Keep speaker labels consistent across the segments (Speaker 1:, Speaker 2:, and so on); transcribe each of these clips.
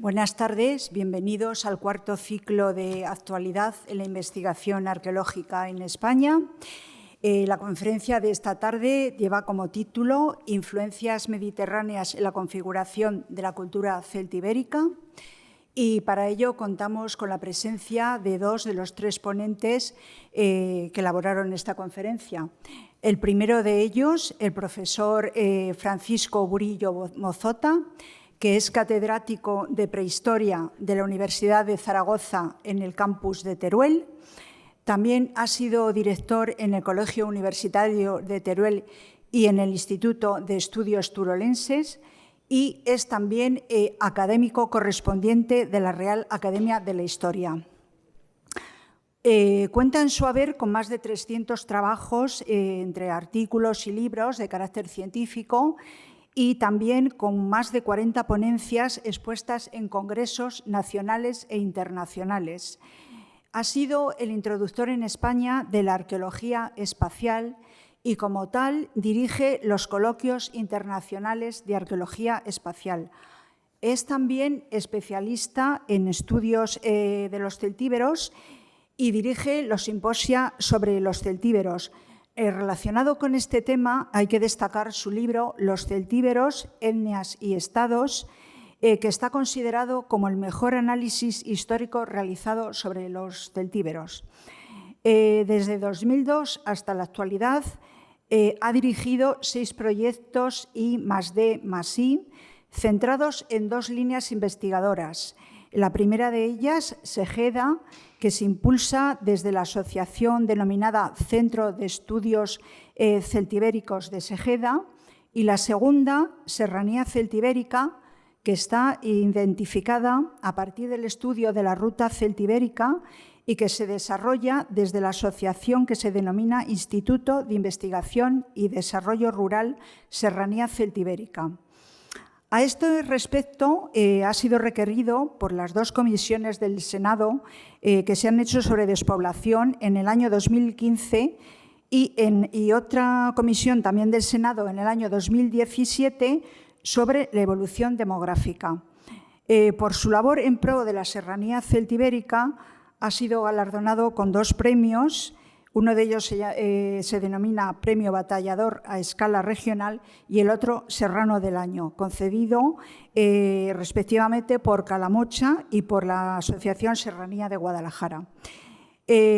Speaker 1: Buenas tardes, bienvenidos al cuarto ciclo de actualidad en la investigación arqueológica en España. La conferencia de esta tarde lleva como título Influencias mediterráneas en la configuración de la cultura celtibérica, y para ello contamos con la presencia de dos de los tres ponentes que elaboraron esta conferencia. El primero de ellos, el profesor Francisco Burillo Mozota, que es catedrático de Prehistoria de la Universidad de Zaragoza en el campus de Teruel. También ha sido director en el Colegio Universitario de Teruel y en el Instituto de Estudios Turolenses, y es también académico correspondiente de la Real Academia de la Historia. Cuenta en su haber con más de 300 trabajos entre artículos y libros de carácter científico, y también con más de 40 ponencias expuestas en congresos nacionales e internacionales. Ha sido el introductor en España de la arqueología espacial y, como tal, dirige los coloquios internacionales de arqueología espacial. Es también especialista en estudios de los celtíberos y dirige los simposia sobre los celtíberos. Relacionado con este tema, hay que destacar su libro Los celtíberos, etnias y estados, que está considerado como el mejor análisis histórico realizado sobre los celtíberos. Desde 2002 hasta la actualidad ha dirigido 6 proyectos I+D+I centrados en 2 líneas investigadoras. La primera de ellas, Segeda, que se impulsa desde la asociación denominada Centro de Estudios Celtibéricos de Segeda, y la segunda, Serranía Celtibérica, que está identificada a partir del estudio de la ruta celtibérica y que se desarrolla desde la asociación que se denomina Instituto de Investigación y Desarrollo Rural Serranía Celtibérica. A este respecto, ha sido requerido por las 2 comisiones del Senado que se han hecho sobre despoblación en el año 2015 y otra comisión también del Senado en el año 2017 sobre la evolución demográfica. Por su labor en pro de la serranía celtibérica ha sido galardonado con 2 premios. Uno de ellos se denomina Premio Batallador a escala regional y el otro Serrano del Año, concedido respectivamente por Calamocha y por la Asociación Serranía de Guadalajara.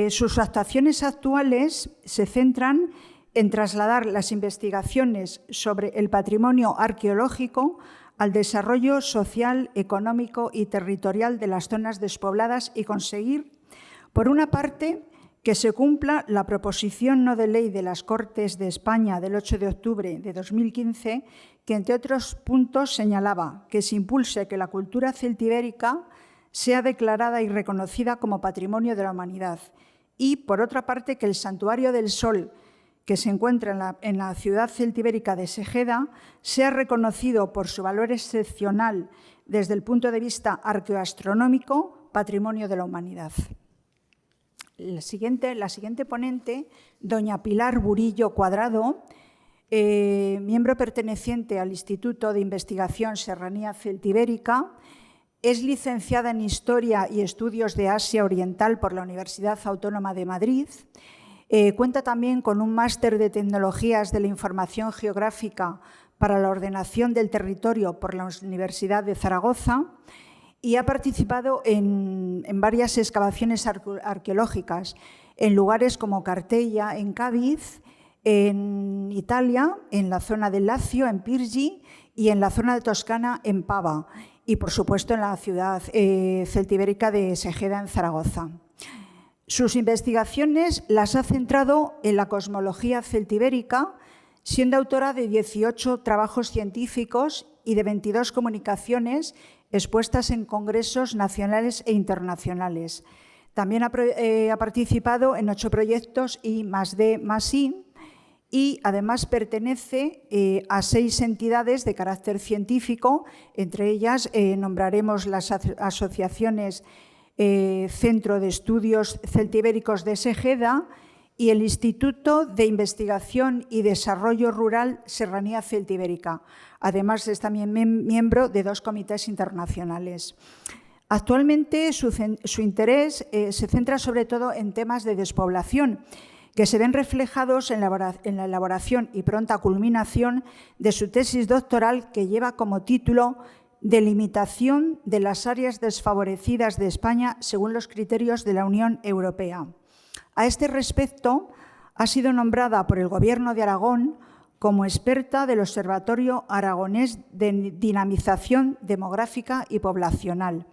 Speaker 1: Sus actuaciones actuales se centran en trasladar las investigaciones sobre el patrimonio arqueológico al desarrollo social, económico y territorial de las zonas despobladas y conseguir, por una parte, que se cumpla la proposición no de ley de las Cortes de España del 8 de octubre de 2015, que, entre otros puntos, señalaba que se impulse que la cultura celtibérica sea declarada y reconocida como patrimonio de la humanidad, y, por otra parte, que el Santuario del Sol, que se encuentra en la ciudad celtibérica de Segeda, sea reconocido por su valor excepcional desde el punto de vista arqueoastronómico, patrimonio de la humanidad. La siguiente ponente, doña Pilar Burillo Cuadrado, miembro perteneciente al Instituto de Investigación Serranía Celtibérica, es licenciada en Historia y Estudios de Asia Oriental por la Universidad Autónoma de Madrid. Cuenta también con un máster de Tecnologías de la Información Geográfica para la Ordenación del Territorio por la Universidad de Zaragoza, y ha participado en varias excavaciones arqueológicas en lugares como Cartella, en Cádiz, en Italia, en la zona del Lacio, en Pirgi, y en la zona de Toscana, en Pava, y por supuesto en la ciudad celtibérica de Segeda, en Zaragoza. Sus investigaciones las ha centrado en la cosmología celtibérica, siendo autora de 18 trabajos científicos y de 22 comunicaciones expuestas en congresos nacionales e internacionales. También ha participado en 8 proyectos I+D+I y además pertenece a 6 entidades de carácter científico. Entre ellas nombraremos las asociaciones Centro de Estudios Celtibéricos de Segeda y el Instituto de Investigación y Desarrollo Rural Serranía Celtibérica. Además, es también miembro de 2 comités internacionales. Actualmente su interés se centra sobre todo en temas de despoblación, que se ven reflejados en la elaboración y pronta culminación de su tesis doctoral, que lleva como título Delimitación de las áreas desfavorecidas de España según los criterios de la Unión Europea. A este respecto, ha sido nombrada por el Gobierno de Aragón como experta del Observatorio Aragonés de Dinamización Demográfica y Poblacional.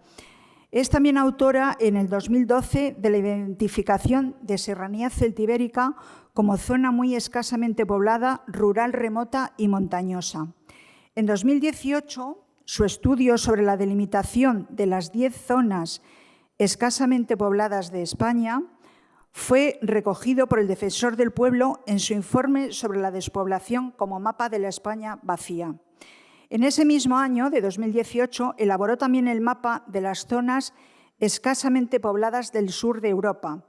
Speaker 1: Es también autora en el 2012 de la identificación de Serranía Celtibérica como zona muy escasamente poblada, rural, remota y montañosa. En 2018, su estudio sobre la delimitación de las 10 zonas escasamente pobladas de España fue recogido por el Defensor del Pueblo en su informe sobre la despoblación como mapa de la España vacía. En ese mismo año, de 2018, elaboró también el mapa de las zonas escasamente pobladas del sur de Europa,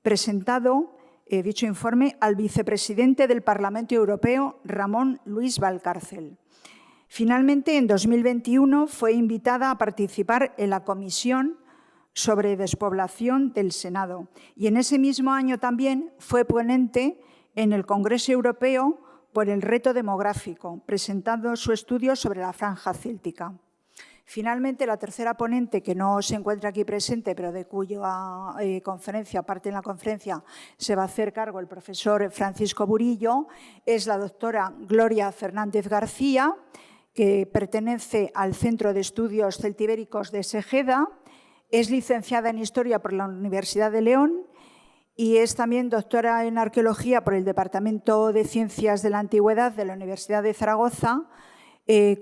Speaker 1: presentado, dicho informe, al vicepresidente del Parlamento Europeo, Ramón Luis Valcárcel. Finalmente, en 2021, fue invitada a participar en la Comisión sobre Despoblación del Senado y en ese mismo año también fue ponente en el Congreso Europeo por el reto demográfico, presentando su estudio sobre la franja céltica. Finalmente, la tercera ponente, que no se encuentra aquí presente, pero de cuya conferencia, parte en la conferencia, se va a hacer cargo el profesor Francisco Burillo, es la doctora Gloria Fernández García, que pertenece al Centro de Estudios Celtibéricos de Segeda, es licenciada en Historia por la Universidad de León y es también doctora en Arqueología por el Departamento de Ciencias de la Antigüedad de la Universidad de Zaragoza,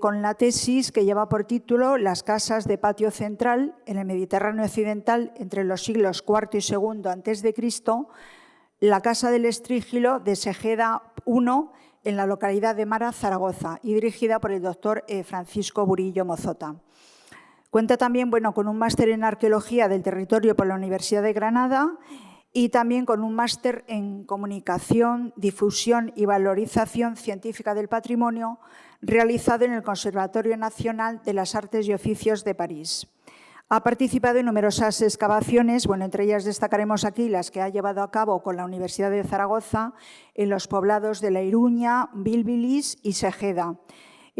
Speaker 1: con la tesis que lleva por título Las casas de patio central en el Mediterráneo occidental entre los siglos IV y II a.C., la Casa del Estrígilo de Segeda I en la localidad de Mara, Zaragoza, y dirigida por el doctor Francisco Burillo Mozota. Cuenta también con un máster en Arqueología del Territorio por la Universidad de Granada y también con un máster en Comunicación, Difusión y Valorización Científica del Patrimonio realizado en el Conservatorio Nacional de las Artes y Oficios de París. Ha participado en numerosas excavaciones, entre ellas destacaremos aquí las que ha llevado a cabo con la Universidad de Zaragoza en los poblados de La Iruña, Bílbilis y Segeda.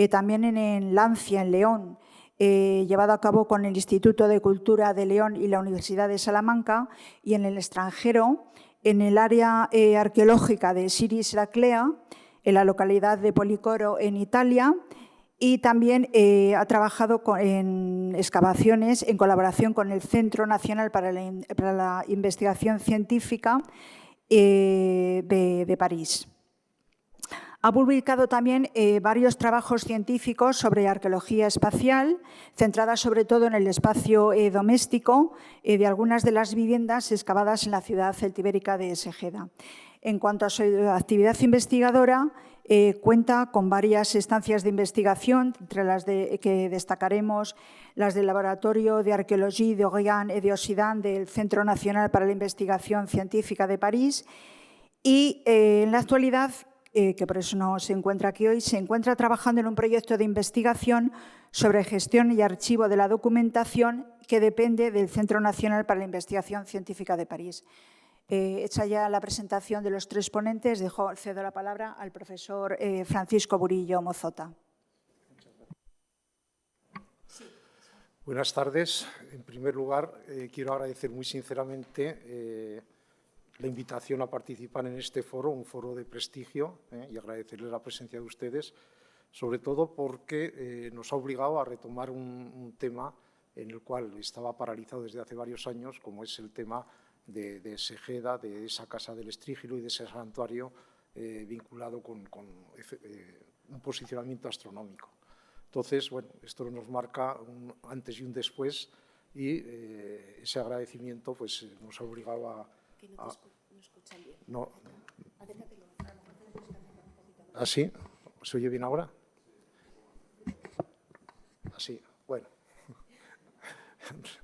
Speaker 1: También en Lancia, en León, llevado a cabo con el Instituto de Cultura de León y la Universidad de Salamanca, y en el extranjero, en el área arqueológica de Siris Heraclea, en la localidad de Policoro, en Italia, y también ha trabajado en excavaciones en colaboración con el Centro Nacional para la Investigación Científica de París. Ha publicado también varios trabajos científicos sobre arqueología espacial, centrada sobre todo en el espacio doméstico de algunas de las viviendas excavadas en la ciudad celtibérica de Segeda. En cuanto a su actividad investigadora, cuenta con varias estancias de investigación, entre las que destacaremos las del Laboratorio de Arqueología de Orient et d'Occident del Centro Nacional para la Investigación Científica de París, y en la actualidad, que por eso no se encuentra aquí hoy, se encuentra trabajando en un proyecto de investigación sobre gestión y archivo de la documentación que depende del Centro Nacional para la Investigación Científica de París. Hecha ya la presentación de los 3 ponentes, cedo la palabra al profesor Francisco Burillo Mozota.
Speaker 2: Buenas tardes. En primer lugar, quiero agradecer muy sinceramente la invitación a participar en este foro, un foro de prestigio, y agradecerles la presencia de ustedes, sobre todo porque nos ha obligado a retomar un tema en el cual estaba paralizado desde hace varios años, como es el tema de Segeda, de esa Casa del Estrígilo y de ese santuario vinculado con un posicionamiento astronómico. Entonces, esto nos marca un antes y un después y ese agradecimiento nos ha obligado a...
Speaker 3: No escuchan bien.
Speaker 2: No. ¿Así? ¿Se oye bien ahora? Así, bueno.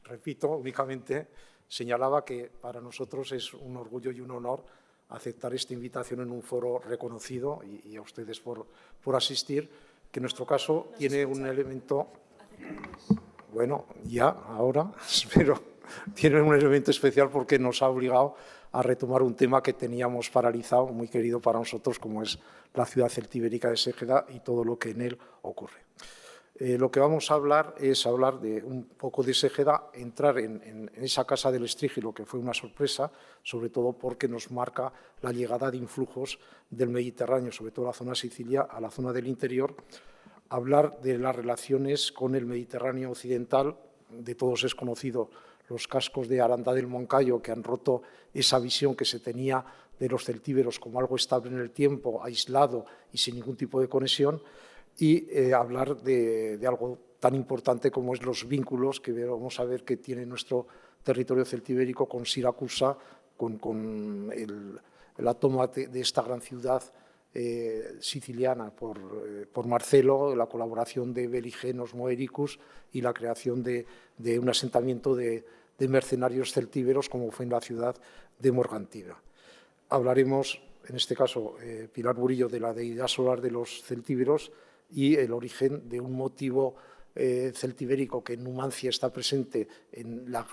Speaker 2: Repito, únicamente señalaba que para nosotros es un orgullo y un honor aceptar esta invitación en un foro reconocido y a ustedes por asistir, que en nuestro caso tiene un elemento, bueno, ya, ahora, pero tiene un elemento especial porque nos ha obligado a retomar un tema que teníamos paralizado, muy querido para nosotros, como es la ciudad celtibérica de Ségeda y todo lo que en él ocurre. Lo que vamos a hablar es hablar de un poco de Ségeda, entrar en esa casa del Estrígilo, que fue una sorpresa, sobre todo porque nos marca la llegada de influjos del Mediterráneo, sobre todo la zona de Sicilia, a la zona del interior, hablar de las relaciones con el Mediterráneo occidental, de todos es conocido los cascos de Aranda del Moncayo, que han roto esa visión que se tenía de los celtíberos como algo estable en el tiempo, aislado y sin ningún tipo de conexión, y hablar de algo tan importante como es los vínculos que vamos a ver que tiene nuestro territorio celtibérico con Siracusa, con la toma de esta gran ciudad siciliana por Marcelo, la colaboración de Beligenos Moericus y la creación de un asentamiento de mercenarios celtíberos como fue en la ciudad de Morgantina. Hablaremos, en este caso, Pilar Burillo, de la deidad solar de los celtíberos y el origen de un motivo celtibérico que en Numancia está presente en la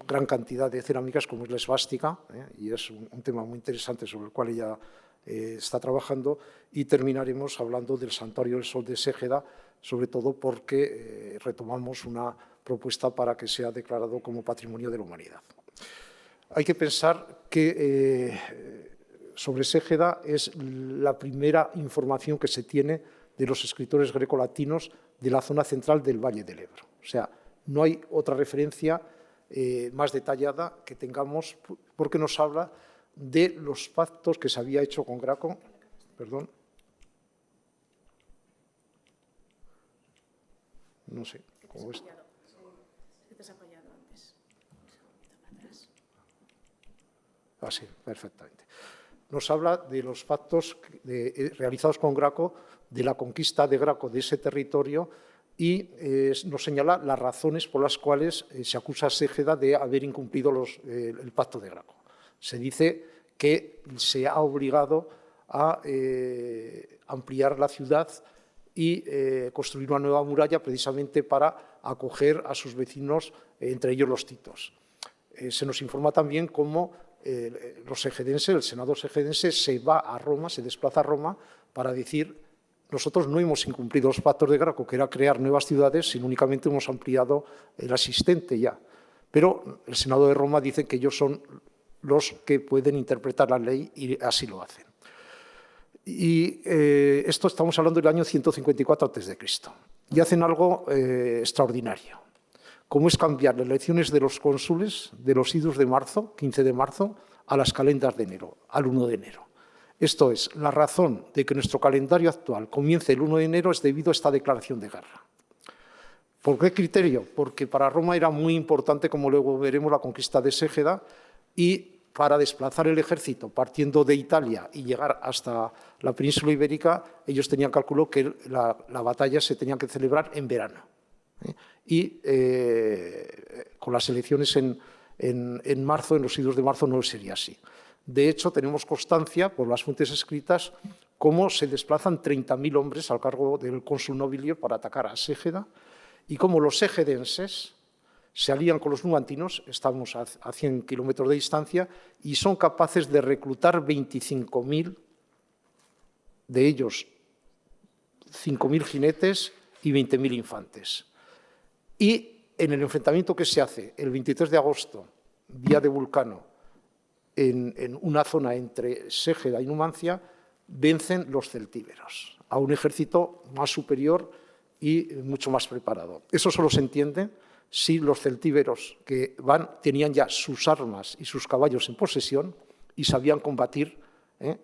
Speaker 2: gran cantidad de cerámicas como es la esvástica, y es un tema muy interesante sobre el cual ella está trabajando, y terminaremos hablando del Santuario del Sol de Ségeda, sobre todo porque retomamos una propuesta para que sea declarado como Patrimonio de la Humanidad. Hay que pensar que sobre Ségeda es la primera información que se tiene de los escritores grecolatinos de la zona central del Valle del Ebro. O sea, no hay otra referencia más detallada que tengamos, porque nos habla de los pactos que se había hecho con Graco. Perdón. No sé. ¿Cómo es? Ah, sí, perfectamente. Nos habla de los pactos realizados con Graco, de la conquista de Graco de ese territorio y nos señala las razones por las cuales se acusa a Ségeda de haber incumplido el pacto de Graco. Se dice que se ha obligado a ampliar la ciudad y construir una nueva muralla precisamente para acoger a sus vecinos, entre ellos los titos. Se nos informa también cómo los segedenses, el Senado segedense, se va a Roma, se desplaza a Roma para decir: nosotros no hemos incumplido los pactos de Graco, que era crear nuevas ciudades, sino únicamente hemos ampliado el existente ya. Pero el Senado de Roma dice que ellos son los que pueden interpretar la ley y así lo hacen. Y esto estamos hablando del año 154 a.C. Y hacen algo extraordinario, como es cambiar las elecciones de los cónsules de los idus de marzo, 15 de marzo, a las calendas de enero, al 1 de enero. Esto es, la razón de que nuestro calendario actual comience el 1 de enero es debido a esta declaración de guerra. ¿Por qué criterio? Porque para Roma era muy importante, como luego veremos, la conquista de Ségeda, y para desplazar el ejército partiendo de Italia y llegar hasta la península ibérica, ellos tenían cálculo que la batalla se tenía que celebrar en verano. Y con las elecciones en marzo, en los idus de marzo, no sería así. De hecho, tenemos constancia, por las fuentes escritas, cómo se desplazan 30.000 hombres al cargo del cónsul Nobilio para atacar a Ségeda y cómo los segedenses se alían con los numantinos, estamos a 100 kilómetros de distancia, y son capaces de reclutar 25.000, de ellos 5.000 jinetes y 20.000 infantes. Y en el enfrentamiento que se hace el 23 de agosto, día de Vulcano, en una zona entre Ségeda y Numancia, vencen los celtíberos a un ejército más superior y mucho más preparado. Eso solo se entiende si los celtíberos que tenían ya sus armas y sus caballos en posesión y sabían combatir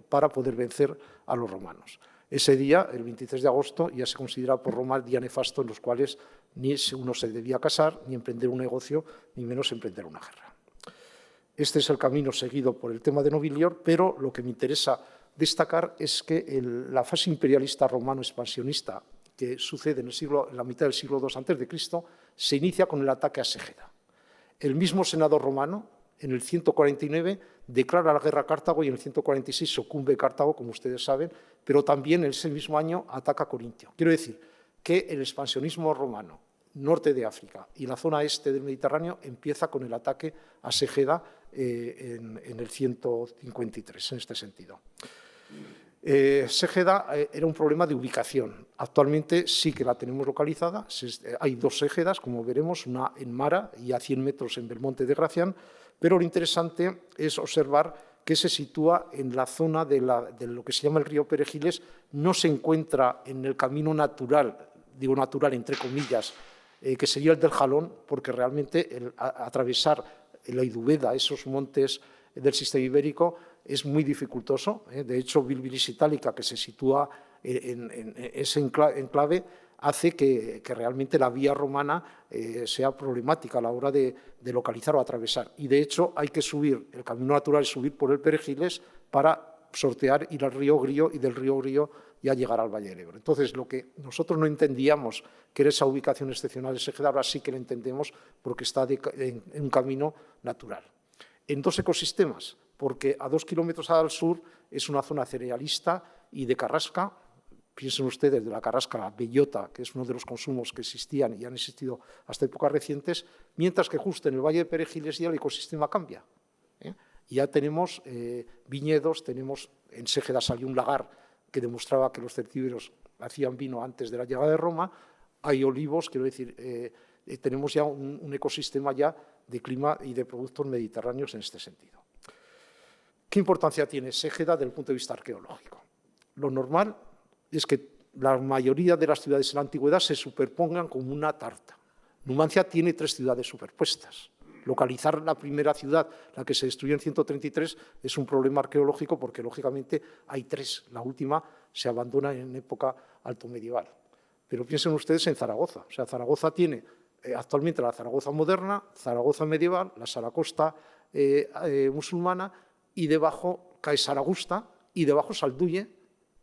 Speaker 2: para poder vencer a los romanos. Ese día, el 23 de agosto, ya se considera por Roma el día nefasto en los cuales ni uno se debía casar, ni emprender un negocio, ni menos emprender una guerra. Este es el camino seguido por el tema de Nobilior, pero lo que me interesa destacar es que la fase imperialista romano-expansionista que sucede en la mitad del siglo II a.C., se inicia con el ataque a Ségeda. El mismo Senado romano En el 149 declara la guerra a Cartago y en el 146 sucumbe Cartago, como ustedes saben, pero también en ese mismo año ataca Corintio. Quiero decir que el expansionismo romano, norte de África y la zona este del Mediterráneo empieza con el ataque a Ségeda en el 153, en este sentido. Ségeda era un problema de ubicación. Actualmente sí que la tenemos localizada. Hay dos Ségedas, como veremos, una en Mara y a 100 metros en Belmonte de Gracián, pero lo interesante es observar que se sitúa en la zona de lo que se llama el río Perejiles, no se encuentra en el camino natural, digo natural entre comillas, que sería el del Jalón, porque realmente atravesar la Idubeda, esos montes del sistema ibérico, es muy dificultoso. De hecho, Bilbilis Itálica, que se sitúa en ese enclave, hace que realmente la vía romana sea problemática a la hora de localizar o atravesar. Y, de hecho, hay que subir, el camino natural es subir por el Perejiles para sortear, ir al río Grío y del río Grío ya llegar al Valle del Ebro. Entonces, lo que nosotros no entendíamos que era esa ubicación excepcional de Ségeda, ahora sí que lo entendemos porque está en un camino natural. En dos ecosistemas, porque a 2 kilómetros al sur es una zona cerealista y de carrasca. Piensen ustedes de la carrasca, la bellota, que es uno de los consumos que existían y han existido hasta épocas recientes, mientras que justo en el Valle de Perejiles ya el ecosistema cambia. Ya tenemos viñedos, en Ségeda salió un lagar que demostraba que los celtíberos hacían vino antes de la llegada de Roma, hay olivos, quiero decir, tenemos ya un ecosistema ya de clima y de productos mediterráneos en este sentido. ¿Qué importancia tiene Ségeda desde el punto de vista arqueológico? Lo normal es que la mayoría de las ciudades en la antigüedad se superpongan como una tarta. Numancia tiene 3 ciudades superpuestas. Localizar la primera ciudad, la que se destruyó en 133, es un problema arqueológico porque, lógicamente, hay 3. La última se abandona en época altomedieval. Pero piensen ustedes en Zaragoza. O sea, Zaragoza tiene actualmente la Zaragoza moderna, Zaragoza medieval, la Saracosta musulmana, y debajo cae Saragusta y debajo Salduye,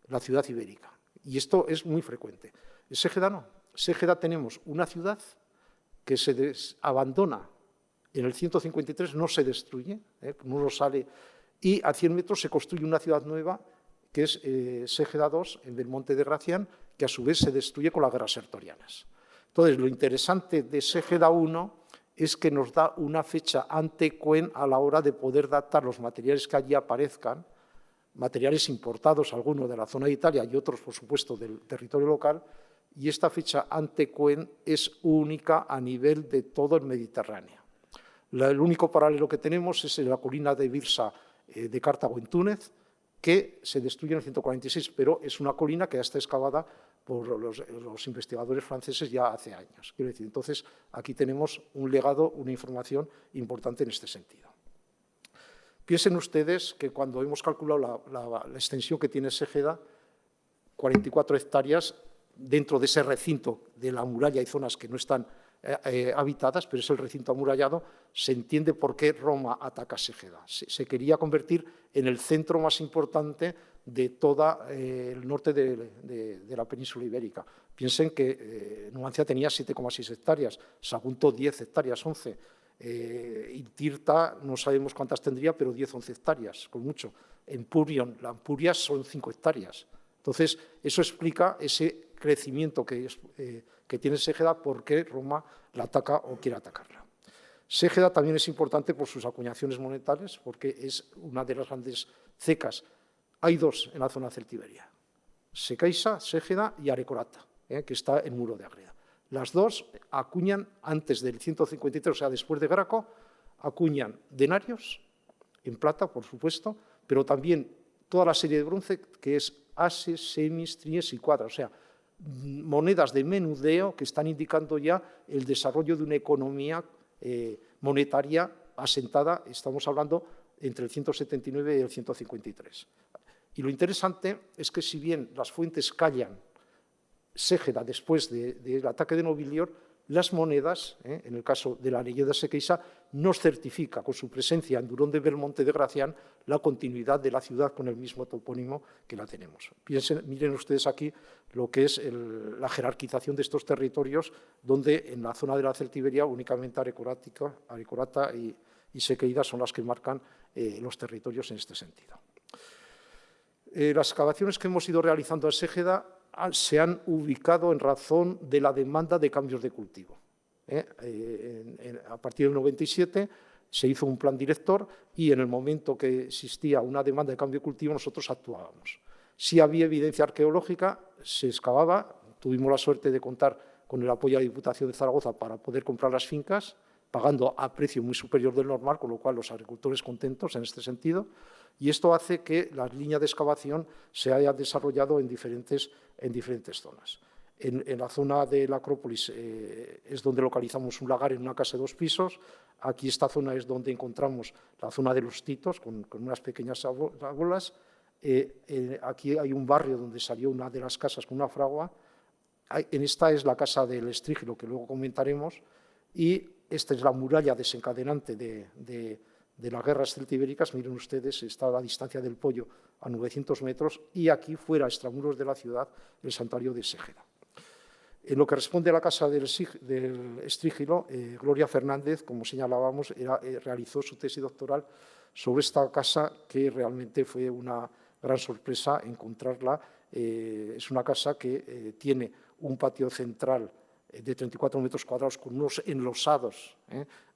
Speaker 2: la ciudad ibérica. Y esto es muy frecuente. En Ségeda no. En Ségeda tenemos una ciudad que se abandona en el 153, no se destruye, no sale, y a 100 metros se construye una ciudad nueva, que es Ségeda II, en Belmonte de Gracián, que a su vez se destruye con las guerras sertorianas. Entonces, lo interesante de Ségeda I es que nos da una fecha antequén a la hora de poder datar los materiales que allí aparezcan, materiales importados, algunos de la zona de Italia y otros, por supuesto, del territorio local, y esta fecha antequén es única a nivel de todo el Mediterráneo. El único paralelo que tenemos es en la colina de Birsa de Cartago, en Túnez, que se destruye en el 146, pero es una colina que ya está excavada por los investigadores franceses ya hace años. Quiero decir, entonces, aquí tenemos un legado, una información importante en este sentido. Piensen ustedes que cuando hemos calculado la extensión que tiene Ségeda, 44 hectáreas, dentro de ese recinto de la muralla hay zonas que no están habitadas, pero es el recinto amurallado, se entiende por qué Roma ataca Ségeda. Se quería convertir en el centro más importante de todo el norte de la península ibérica. Piensen que Numancia tenía 7,6 hectáreas, Sagunto 10 hectáreas, 11. Y Tirta no sabemos cuántas tendría, pero 10 o 11 hectáreas, con mucho. Empurion, la Ampuria son 5 hectáreas. Entonces, eso explica ese crecimiento que tiene Ségeda, por qué Roma la ataca o quiere atacarla. Ségeda también es importante por sus acuñaciones monetales, porque es una de las grandes cecas. Hay 2 en la zona celtiberia, Secaiza, Ségeda y Arecorata, que está en Muro de Ágreda. Las 2 acuñan antes del 153, o sea, después de Graco, acuñan denarios, en plata, por supuesto, pero también toda la serie de bronce, que es ases, semis, tries y cuadras, o sea, monedas de menudeo que están indicando ya el desarrollo de una economía monetaria asentada, estamos hablando entre el 179 y el 153. Y lo interesante es que si bien las fuentes callan Ségeda después del ataque de Nobilior, las monedas, en el caso de la leyenda sequeiza, nos certifica con su presencia en Durón de Belmonte de Gracián la continuidad de la ciudad con el mismo topónimo que la tenemos. Miren ustedes aquí lo que es la jerarquización de estos territorios, donde en la zona de la Celtiberia únicamente Arecorata y Sequeira son las que marcan los territorios en este sentido. Las excavaciones que hemos ido realizando en Ségeda se han ubicado en razón de la demanda de cambios de cultivo. A partir del 97 se hizo un plan director y en el momento que existía una demanda de cambio de cultivo nosotros actuábamos. Si había evidencia arqueológica, se excavaba, tuvimos la suerte de contar con el apoyo de la Diputación de Zaragoza para poder comprar las fincas, pagando a precio muy superior del normal, con lo cual los agricultores contentos en este sentido, y esto hace que la línea de excavación se haya desarrollado en diferentes zonas. En la zona de la Acrópolis es donde localizamos un lagar en una casa de 2 pisos. Aquí esta zona es donde encontramos la zona de los Titos, con unas pequeñas bolas. Aquí hay un barrio donde salió una de las casas con una fragua. En esta es la casa del Estrígilo, que luego comentaremos, y esta es la muralla desencadenante de las guerras celtibéricas. Miren ustedes, está a la distancia del Pollo a 900 metros, y aquí fuera, extramuros de la ciudad, el santuario de Ségeda. En lo que responde a la casa del Estrígilo, Gloria Fernández, como señalábamos, realizó su tesis doctoral sobre esta casa, que realmente fue una gran sorpresa encontrarla. Es una casa que tiene un patio central de 34 metros cuadrados con unos enlosados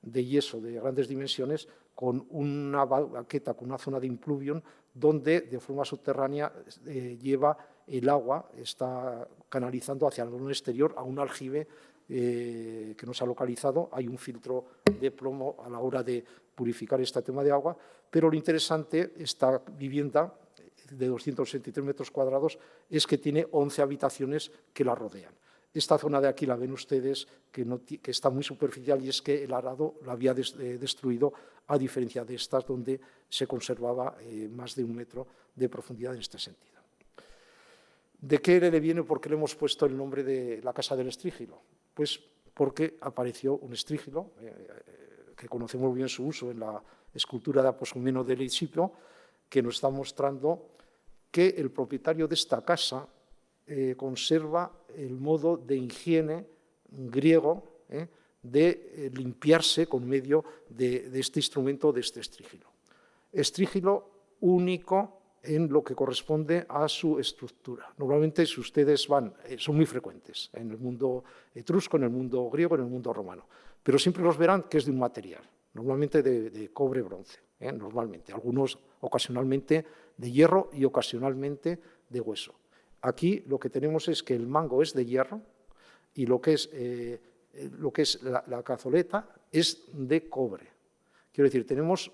Speaker 2: de yeso de grandes dimensiones, con una baqueta, con una zona de impluvión, donde de forma subterránea lleva el agua, está canalizando hacia el exterior a un aljibe que nos ha localizado. Hay un filtro de plomo a la hora de purificar este tema de agua, pero lo interesante, esta vivienda de 263 metros cuadrados, es que tiene 11 habitaciones que la rodean. Esta zona de aquí la ven ustedes, que está muy superficial, y es que el arado la había destruido, a diferencia de estas, donde se conservaba más de 1 metro de profundidad en este sentido. ¿De qué le viene? ¿Por qué le hemos puesto el nombre de la Casa del Estrígilo? Pues porque apareció un estrígilo, que conocemos bien su uso en la escultura de Aposomeno del Escipo, que nos está mostrando que el propietario de esta casa conserva el modo de higiene griego de limpiarse con medio de este instrumento, de este estrígilo. Estrígilo único en lo que corresponde a su estructura. Normalmente, si ustedes van, son muy frecuentes en el mundo etrusco, en el mundo griego, en el mundo romano, pero siempre los verán que es de un material, normalmente de cobre-bronce, normalmente, algunos ocasionalmente de hierro y ocasionalmente de hueso. Aquí lo que tenemos es que el mango es de hierro y lo que es la cazoleta es de cobre. Quiero decir, tenemos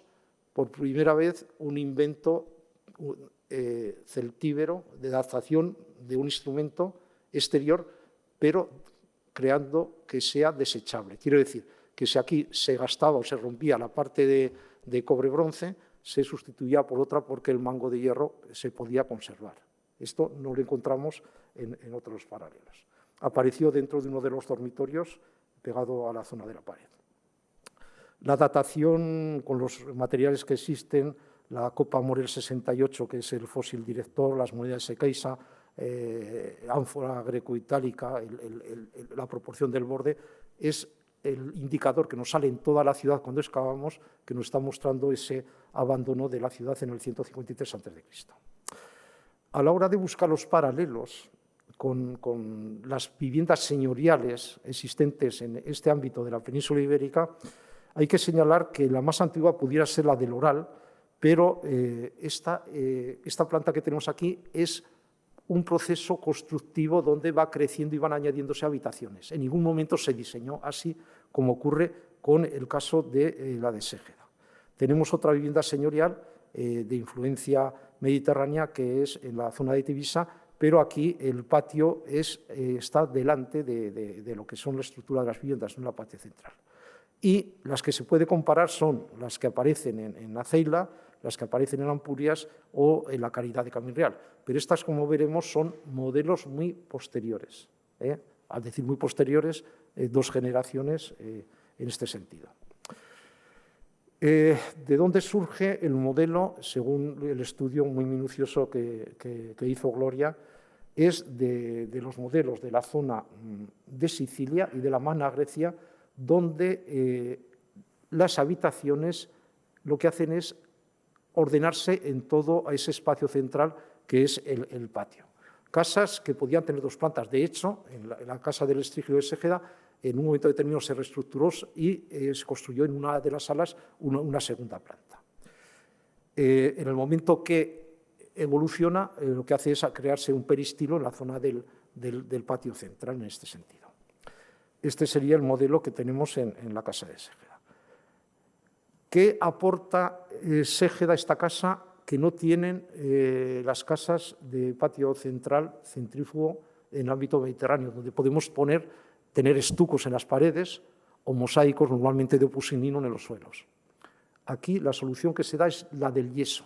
Speaker 2: por primera vez un invento celtíbero de adaptación de un instrumento exterior, pero creando que sea desechable. Quiero decir que si aquí se gastaba o se rompía la parte de cobre-bronce, se sustituía por otra porque el mango de hierro se podía conservar. Esto no lo encontramos en otros paralelos. Apareció dentro de uno de los dormitorios, pegado a la zona de la pared. La datación con los materiales que existen, la Copa Morel 68, que es el fósil director, las monedas de Sequeira, ánfora greco-itálica, la proporción del borde, es el indicador que nos sale en toda la ciudad cuando excavamos, que nos está mostrando ese abandono de la ciudad en el 153 a.C. A la hora de buscar los paralelos con las viviendas señoriales existentes en este ámbito de la península ibérica, hay que señalar que la más antigua pudiera ser la del Oral, pero esta planta que tenemos aquí es un proceso constructivo donde va creciendo y van añadiéndose habitaciones. En ningún momento se diseñó así como ocurre con el caso de la de Ségeda. Tenemos otra vivienda señorial de influencia mediterránea, que es en la zona de Tivisa, pero aquí el patio está delante de lo que son la estructura de las viviendas, no la patio central. Y las que se puede comparar son las que aparecen en Aceila, las que aparecen en Ampurias o en la Caridad de Camín Real. Pero estas, como veremos, son modelos muy posteriores. Al decir muy posteriores, 2 generaciones en este sentido. ¿De dónde surge el modelo? Según el estudio muy minucioso que hizo Gloria, es de los modelos de la zona de Sicilia y de la Magna Grecia, donde las habitaciones lo que hacen es ordenarse en todo ese espacio central que es el patio. Casas que podían tener 2 plantas. De hecho, en la casa del Estrigio de Ségeda, en un momento determinado se reestructuró y se construyó en una de las salas una segunda planta. En el momento que evoluciona, lo que hace es crearse un peristilo en la zona del patio central en este sentido. Este sería el modelo que tenemos en la casa de Ségeda. ¿Qué aporta Ségeda a esta casa que no tienen las casas de patio central centrífugo en el ámbito mediterráneo, donde podemos tener estucos en las paredes o mosaicos normalmente de opus in nihilo en los suelos? Aquí la solución que se da es la del yeso.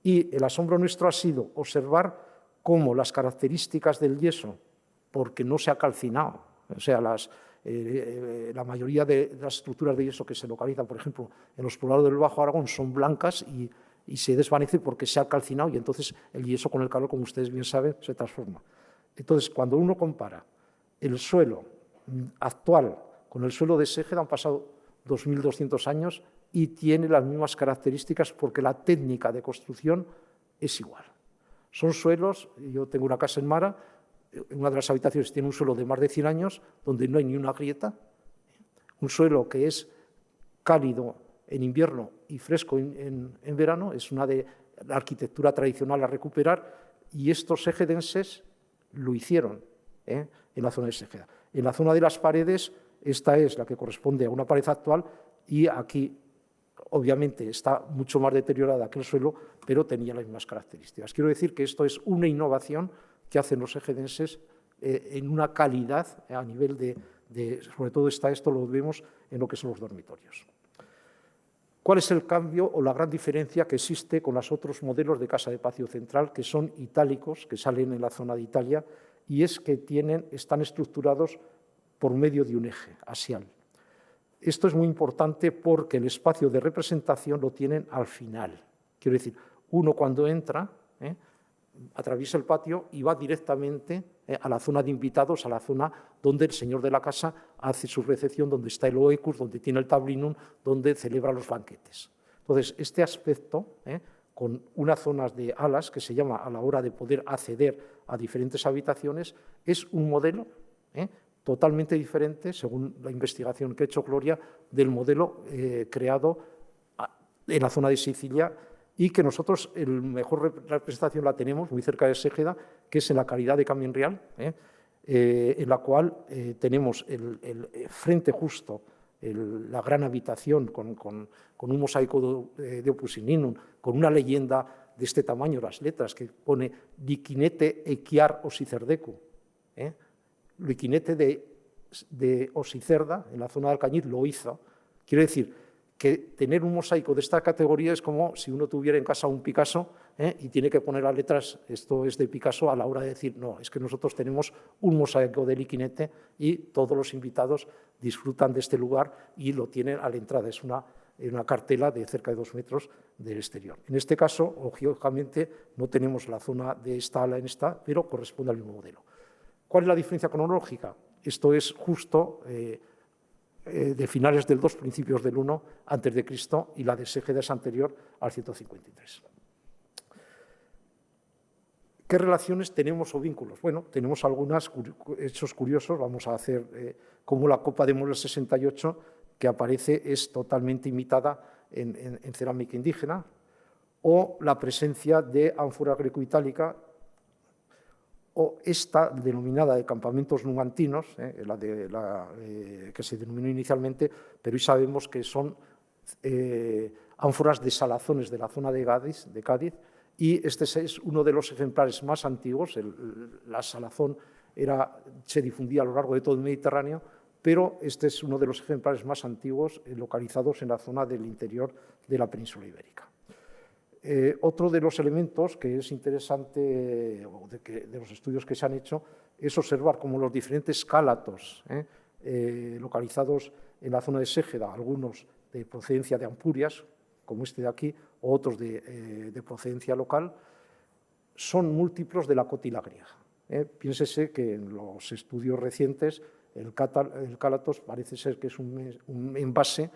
Speaker 2: Y el asombro nuestro ha sido observar cómo las características del yeso, porque no se ha calcinado, o sea, la mayoría de las estructuras de yeso que se localizan, por ejemplo, en los poblados del Bajo Aragón, son blancas y se desvanece porque se ha calcinado y entonces el yeso con el calor, como ustedes bien saben, se transforma. Entonces, cuando uno compara el suelo actual con el suelo de Ségeda, han pasado 2.200 años y tiene las mismas características porque la técnica de construcción es igual. Son suelos, yo tengo una casa en Mara, en una de las habitaciones tiene un suelo de más de 100 años donde no hay ni una grieta, un suelo que es cálido en invierno y fresco en verano, es una de la arquitectura tradicional a recuperar, y estos segedenses lo hicieron en la zona de Ségeda. En la zona de las paredes, esta es la que corresponde a una pared actual y aquí obviamente está mucho más deteriorada que el suelo, pero tenía las mismas características. Quiero decir que esto es una innovación que hacen los segedenses en una calidad a nivel sobre todo esto lo vemos en lo que son los dormitorios. ¿Cuál es el cambio o la gran diferencia que existe con los otros modelos de casa de patio central, que son itálicos, que salen en la zona de Italia, y es que están estructurados por medio de un eje axial? Esto es muy importante porque el espacio de representación lo tienen al final. Quiero decir, uno cuando entra, atraviesa el patio y va directamente a la zona de invitados, a la zona donde el señor de la casa hace su recepción, donde está el oecus, donde tiene el tablinum, donde celebra los banquetes. Entonces, este aspecto, con unas zonas de alas, que se llama a la hora de poder acceder a diferentes habitaciones, es un modelo totalmente diferente, según la investigación que ha hecho Gloria, del modelo creado en la zona de Sicilia, y que nosotros la mejor representación la tenemos muy cerca de Ségeda, que es en la Caridad de Camín Real, en la cual tenemos el frente justo, la gran habitación con un mosaico de opus in nihilo, con una leyenda de este tamaño, las letras, que pone Licinete equiar osicerdecu, Licinete de Osicerda, en la zona de Alcañiz, lo hizo. Quiero decir que tener un mosaico de esta categoría es como si uno tuviera en casa un Picasso y tiene que poner las letras, esto es de Picasso, a la hora de decir, no, es que nosotros tenemos un mosaico de Licinete y todos los invitados disfrutan de este lugar y lo tienen a la entrada. Es una cartela de cerca de 2 metros del exterior. En este caso, lógicamente, no tenemos la zona de esta ala en esta, pero corresponde al mismo modelo. ¿Cuál es la diferencia cronológica? Esto es justo de finales del 2, principios del 1 antes de Cristo, y la de Ségeda es anterior al 153. ¿Qué relaciones tenemos o vínculos? Bueno, tenemos algunos hechos curiosos. Vamos a hacer como la copa de muebles 68, que aparece, es totalmente imitada en cerámica indígena, o la presencia de ánfora greco-itálica, o esta denominada de campamentos numantinos, que se denominó inicialmente, pero hoy sabemos que son ánforas de salazones de la zona de Cádiz, y este es uno de los ejemplares más antiguos. La salazón se difundía a lo largo de todo el Mediterráneo, pero este es uno de los ejemplares más antiguos localizados en la zona del interior de la península ibérica. Otro de los elementos que es interesante de los estudios que se han hecho es observar cómo los diferentes cálatos localizados en la zona de Ségeda, algunos de procedencia de Ampurias, como este de aquí, o otros de procedencia local, son múltiplos de la cotila griega. Piénsese que en los estudios recientes el cálatos parece ser que es un envase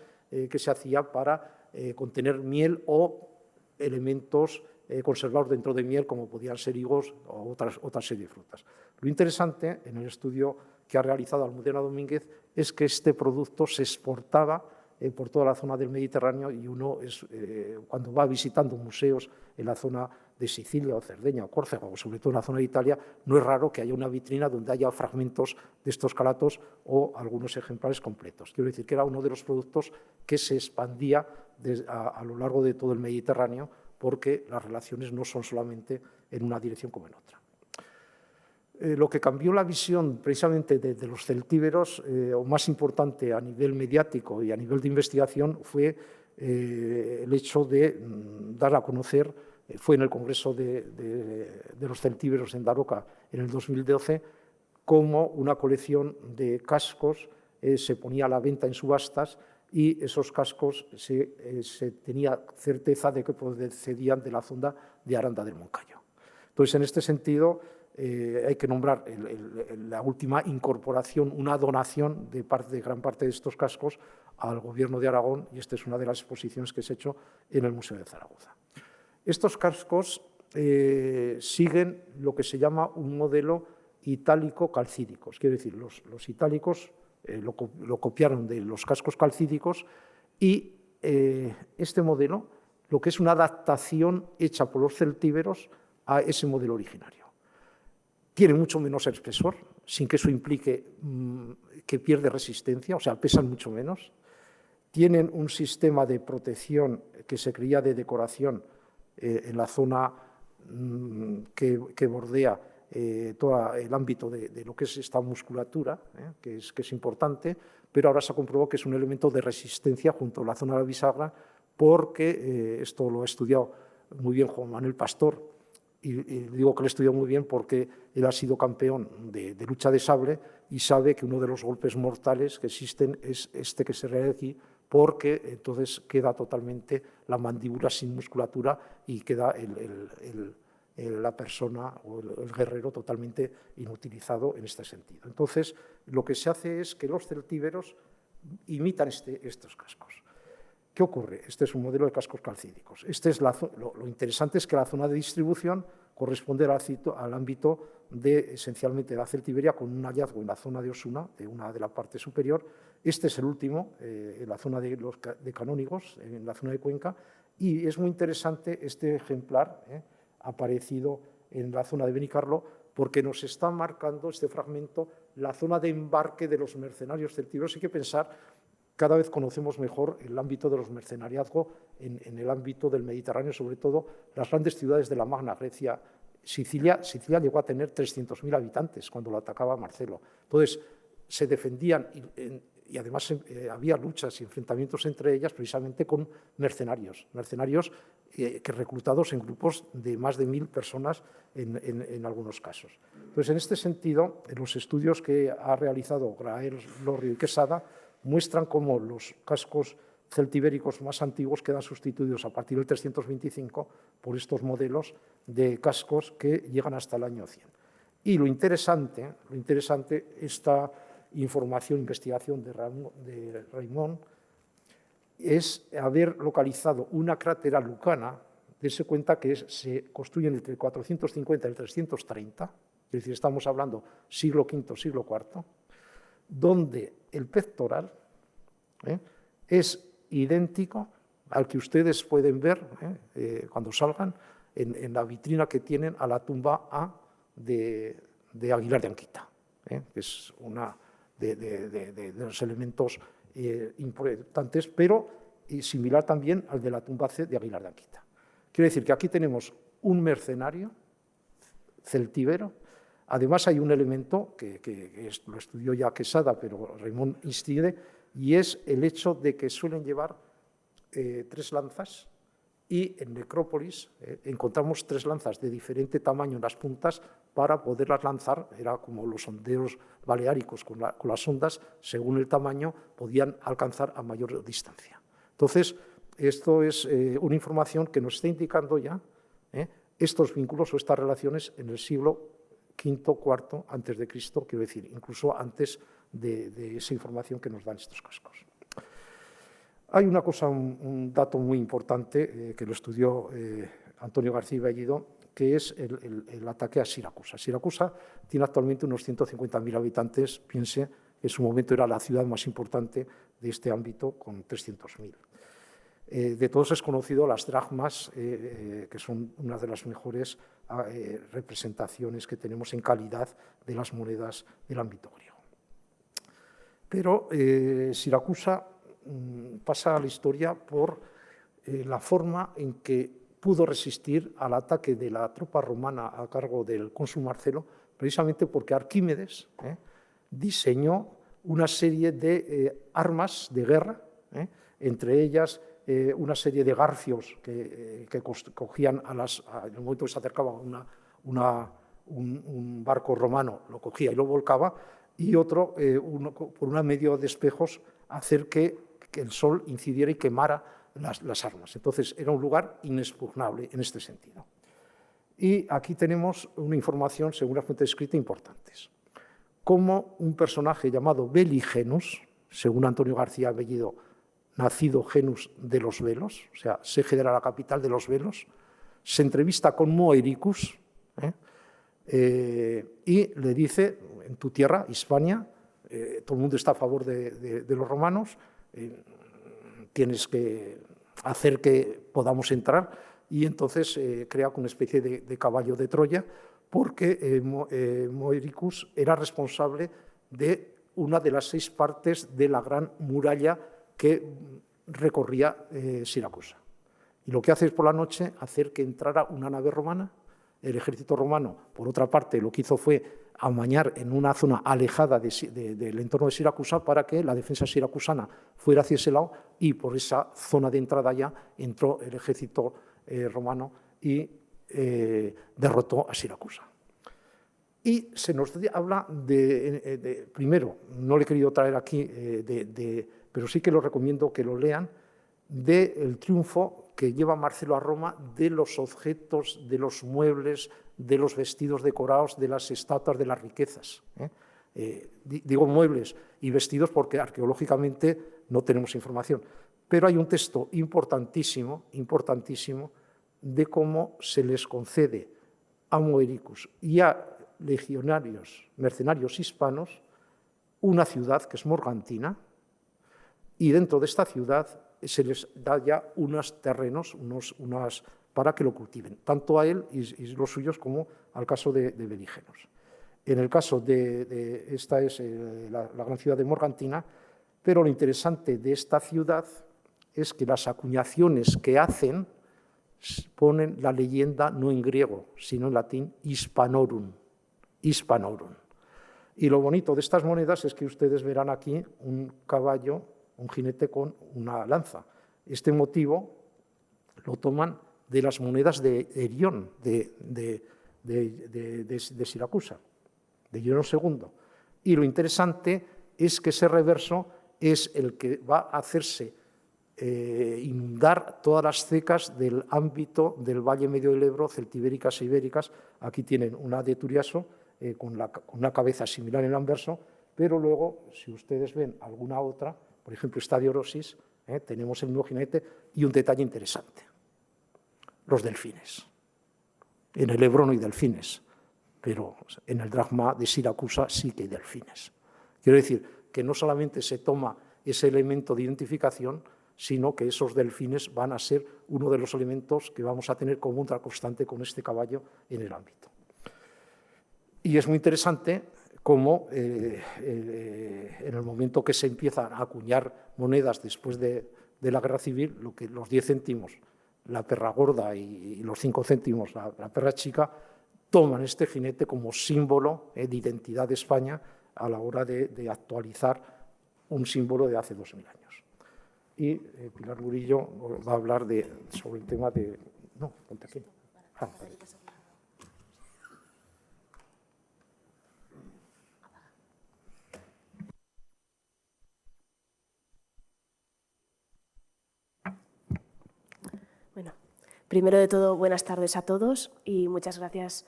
Speaker 2: que se hacía para contener miel o elementos conservados dentro de miel, como podían ser higos o otra serie de frutas. Lo interesante en el estudio que ha realizado Almudena Domínguez es que este producto se exportaba por toda la zona del Mediterráneo y uno, cuando va visitando museos en la zona de Sicilia o Cerdeña o Córcega o sobre todo en la zona de Italia, no es raro que haya una vitrina donde haya fragmentos de estos calatos o algunos ejemplares completos. Quiero decir que era uno de los productos que se expandía a lo largo de todo el Mediterráneo, porque las relaciones no son solamente en una dirección como en otra. Lo que cambió la visión precisamente de los celtíberos, o más importante a nivel mediático y a nivel de investigación, fue el hecho de dar a conocer, fue en el Congreso de los Celtíberos en Daroca en el 2012, cómo una colección de cascos se ponía a la venta en subastas y esos cascos se tenía certeza de que procedían de la zona de Aranda del Moncayo. Entonces, en este sentido, hay que nombrar la última incorporación, una donación de gran parte de estos cascos al Gobierno de Aragón, y esta es una de las exposiciones que se ha hecho en el Museo de Zaragoza. Estos cascos siguen lo que se llama un modelo itálico-calcídicos, quiere decir, los itálicos lo copiaron de los cascos calcídicos y este modelo, lo que es una adaptación hecha por los celtíberos a ese modelo originario. Tiene mucho menos espesor, sin que eso implique que pierde resistencia, o sea, pesan mucho menos. Tienen un sistema de protección que se creía de decoración en la zona que bordea todo el ámbito de lo que es esta musculatura, que es importante, pero ahora se ha comprobado que es un elemento de resistencia junto a la zona de la bisagra, porque esto lo ha estudiado muy bien Juan Manuel Pastor, y digo que lo estudió muy bien porque él ha sido campeón de lucha de sable y sabe que uno de los golpes mortales que existen es este que se realiza aquí, porque entonces queda totalmente la mandíbula sin musculatura y queda la persona o el guerrero totalmente inutilizado en este sentido. Entonces, lo que se hace es que los celtíberos imitan estos cascos. ¿Qué ocurre? Este es un modelo de cascos calcídicos. Lo interesante es que la zona de distribución corresponde al ámbito esencialmente de la celtiberia, con un hallazgo en la zona de Osuna, de la parte superior. Este es el último, en la zona de canónigos, en la zona de Cuenca, y es muy interesante este ejemplar, aparecido en la zona de Benicarló, porque nos está marcando este fragmento la zona de embarque de los mercenarios celtíberos. Hay que pensar, cada vez conocemos mejor el ámbito de los mercenariazgos en el ámbito del Mediterráneo, sobre todo las grandes ciudades de la Magna Grecia. Sicilia llegó a tener 300.000 habitantes cuando lo atacaba Marcelo. Entonces, se defendían y además había luchas y enfrentamientos entre ellas precisamente con mercenarios que reclutados en grupos de más de 1.000 personas en algunos casos. Entonces, en este sentido, en los estudios que ha realizado Grael, Lorrio y Quesada, muestran cómo los cascos celtibéricos más antiguos quedan sustituidos a partir del 325 por estos modelos de cascos que llegan hasta el año 100. Y lo interesante, esta información, investigación de Raimon, es haber localizado una crátera lucana, darse cuenta que se construyen entre el 450 y el 330, es decir, estamos hablando siglo V, siglo IV, donde el pectoral es idéntico al que ustedes pueden ver cuando salgan en la vitrina que tienen a la tumba A de Aguilar de Anquita, que es uno de los elementos importantes, pero similar también al de la tumba C de Aguilar de Anquita. Quiere decir que aquí tenemos un mercenario celtíbero. Además, hay un elemento que lo estudió ya Quesada, pero Raimon insiste, y es el hecho de que suelen llevar 3 lanzas, y en Necrópolis encontramos 3 lanzas de diferente tamaño en las puntas para poderlas lanzar. Era como los sondeos baleáricos con las ondas, según el tamaño podían alcanzar a mayor distancia. Entonces, esto es una información que nos está indicando ya estos vínculos o estas relaciones en el siglo V, IV antes de Cristo, quiero decir, incluso antes de esa información que nos dan estos cascos. Hay una cosa, un dato muy importante que lo estudió Antonio García Bellido, que es el ataque a Siracusa. Siracusa tiene actualmente unos 150.000 habitantes, piense, en su momento era la ciudad más importante de este ámbito, con 300.000. De todos es conocido las dracmas, que son una de las mejores representaciones que tenemos en calidad de las monedas del ámbito griego. Pero Siracusa pasa a la historia por la forma en que pudo resistir al ataque de la tropa romana a cargo del cónsul Marcelo, precisamente porque Arquímedes diseñó una serie de armas de guerra, entre ellas una serie de garfios que cogían en el momento que se acercaba un barco romano, lo cogía y lo volcaba, y otro, por un medio de espejos, hacer que el sol incidiera y quemara las armas. Entonces, era un lugar inexpugnable en este sentido. Y aquí tenemos una información, según las fuentes escritas, importantes. Como un personaje llamado Beligenus, según Antonio García Bellido, nacido Genus de los Velos, o sea, Seged era la capital de los Velos, se entrevista con Moericus y le dice, en tu tierra, Hispania, todo el mundo está a favor de los romanos, tienes que hacer que podamos entrar, y entonces crea una especie de caballo de Troya, porque Moericus era responsable de una de las 6 partes de la gran muralla que recorría Siracusa. Y lo que hace es por la noche hacer que entrara una nave romana. El ejército romano, por otra parte, lo que hizo fue amañar en una zona alejada del entorno de Siracusa para que la defensa siracusana fuera hacia ese lado, y por esa zona de entrada ya entró el ejército romano y derrotó a Siracusa. Y se nos habla primero, no le he querido traer aquí, pero sí que lo recomiendo que lo lean, del triunfo que lleva Marcelo a Roma de los objetos, de los muebles, de los vestidos decorados, de las estatuas, de las riquezas. Digo muebles y vestidos porque arqueológicamente no tenemos información. Pero hay un texto importantísimo, importantísimo, de cómo se les concede a Moericus y a legionarios, mercenarios hispanos, una ciudad que es Morgantina, y dentro de esta ciudad se les da ya unos terrenos para que lo cultiven, tanto a él y los suyos como al caso de Beligenos. En el caso de esta es la gran ciudad de Morgantina, pero lo interesante de esta ciudad es que las acuñaciones que hacen ponen la leyenda no en griego, sino en latín, Hispanorum. Hispanorum. Y lo bonito de estas monedas es que ustedes verán aquí un caballo, un jinete con una lanza. Este motivo lo toman de las monedas de Herión, de Siracusa, de Herión II. Y lo interesante es que ese reverso es el que va a hacerse inundar todas las cecas del ámbito del Valle Medio del Ebro, celtibéricas e ibéricas. Aquí tienen una de Turiaso con una cabeza similar en el anverso, pero luego, si ustedes ven alguna otra, por ejemplo, esta de Orosis, tenemos el mismo jinete y un detalle interesante. Los delfines. En el Ebro no hay delfines, pero en el dracma de Siracusa sí que hay delfines. Quiero decir que no solamente se toma ese elemento de identificación, sino que esos delfines van a ser uno de los elementos que vamos a tener como contraconstante con este caballo en el ámbito. Y es muy interesante cómo en el momento que se empiezan a acuñar monedas después de la Guerra Civil, los 10 céntimos, la perra gorda, y los 5 céntimos, la perra chica, toman este jinete como símbolo de identidad de España a la hora de actualizar un símbolo de hace 2000 años. Y Pilar Murillo va a hablar sobre el tema de... No, ponte aquí. Vale.
Speaker 3: Bueno, primero de todo, buenas tardes a todos y muchas gracias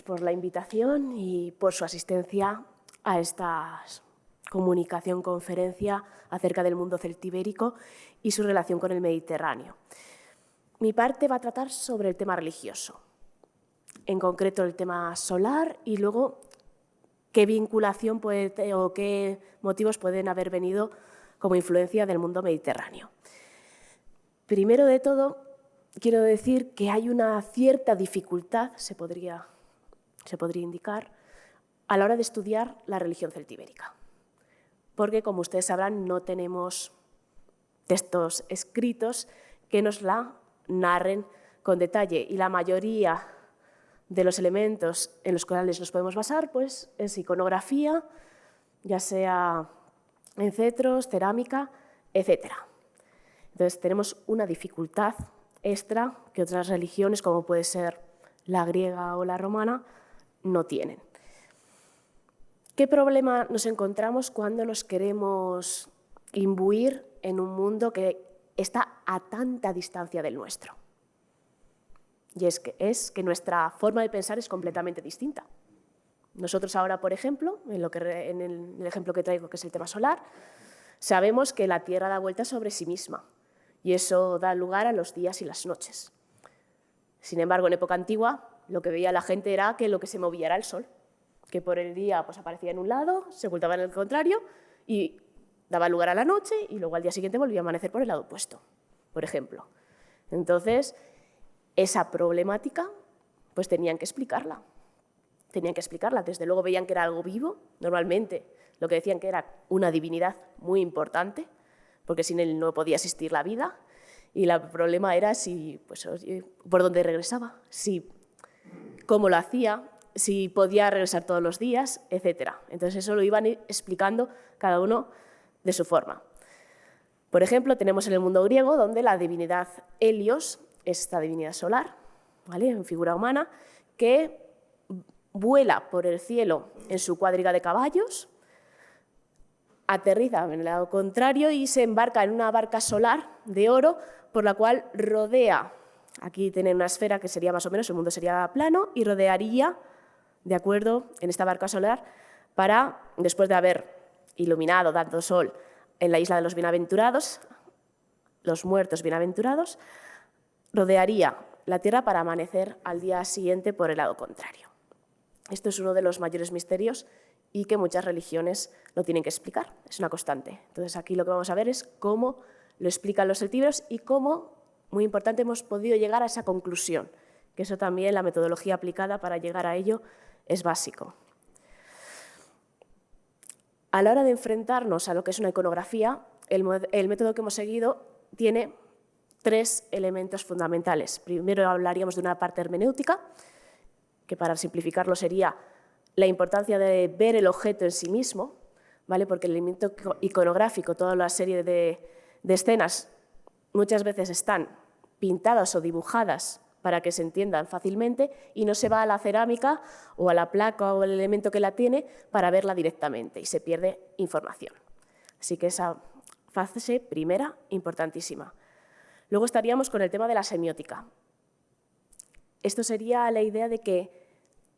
Speaker 3: por la invitación y por su asistencia a estas comunicación, conferencia acerca del mundo celtibérico y su relación con el Mediterráneo. Mi parte va a tratar sobre el tema religioso, en concreto el tema solar y luego qué vinculación o qué motivos pueden haber venido como influencia del mundo mediterráneo. Primero de todo, quiero decir que hay una cierta dificultad, se podría indicar, a la hora de estudiar la religión celtibérica. Porque, como ustedes sabrán, no tenemos textos escritos que nos la narren con detalle y la mayoría de los elementos en los cuales nos podemos basar pues, es iconografía, ya sea en cetros, cerámica, etc. Entonces, tenemos una dificultad extra que otras religiones, como puede ser la griega o la romana, no tienen. ¿Qué problema nos encontramos cuando nos queremos imbuir en un mundo que está a tanta distancia del nuestro? Y es que nuestra forma de pensar es completamente distinta. Nosotros ahora, por ejemplo, en el ejemplo que traigo, que es el tema solar, sabemos que la Tierra da vueltas sobre sí misma y eso da lugar a los días y las noches. Sin embargo, en época antigua, lo que veía la gente era que lo que se movía era el Sol, que por el día pues, aparecía en un lado, se ocultaba en el contrario y daba lugar a la noche y luego al día siguiente volvía a amanecer por el lado opuesto, por ejemplo. Entonces, esa problemática pues tenían que explicarla. Desde luego veían que era algo vivo, normalmente lo que decían que era una divinidad muy importante, porque sin él no podía existir la vida, y el problema era si, pues, por dónde regresaba, cómo lo hacía, si podía regresar todos los días, etc. Entonces eso lo iban explicando cada uno de su forma. Por ejemplo, tenemos en el mundo griego donde la divinidad Helios es esta divinidad solar, ¿vale? En figura humana, que vuela por el cielo en su cuadriga de caballos, aterriza en el lado contrario y se embarca en una barca solar de oro por la cual rodea, aquí tiene una esfera que sería más o menos, el mundo sería plano, y rodearía, de acuerdo, en esta barca solar, para, después de haber iluminado, dando sol en la isla de los bienaventurados, los muertos bienaventurados, rodearía la Tierra para amanecer al día siguiente por el lado contrario. Esto es uno de los mayores misterios y que muchas religiones lo tienen que explicar, es una constante. Entonces aquí lo que vamos a ver es cómo lo explican los celtíberos y cómo, muy importante, hemos podido llegar a esa conclusión, que eso también, la metodología aplicada para llegar a ello es básico. A la hora de enfrentarnos a lo que es una iconografía, el método que hemos seguido tiene tres elementos fundamentales. Primero hablaríamos de una parte hermenéutica, que para simplificarlo sería la importancia de ver el objeto en sí mismo, ¿vale? Porque el elemento iconográfico, toda la serie de escenas, muchas veces están pintadas o dibujadas para que se entiendan fácilmente y no se va a la cerámica o a la placa o el elemento que la tiene para verla directamente y se pierde información. Así que esa fase primera, importantísima. Luego estaríamos con el tema de la semiótica. Esto sería la idea de que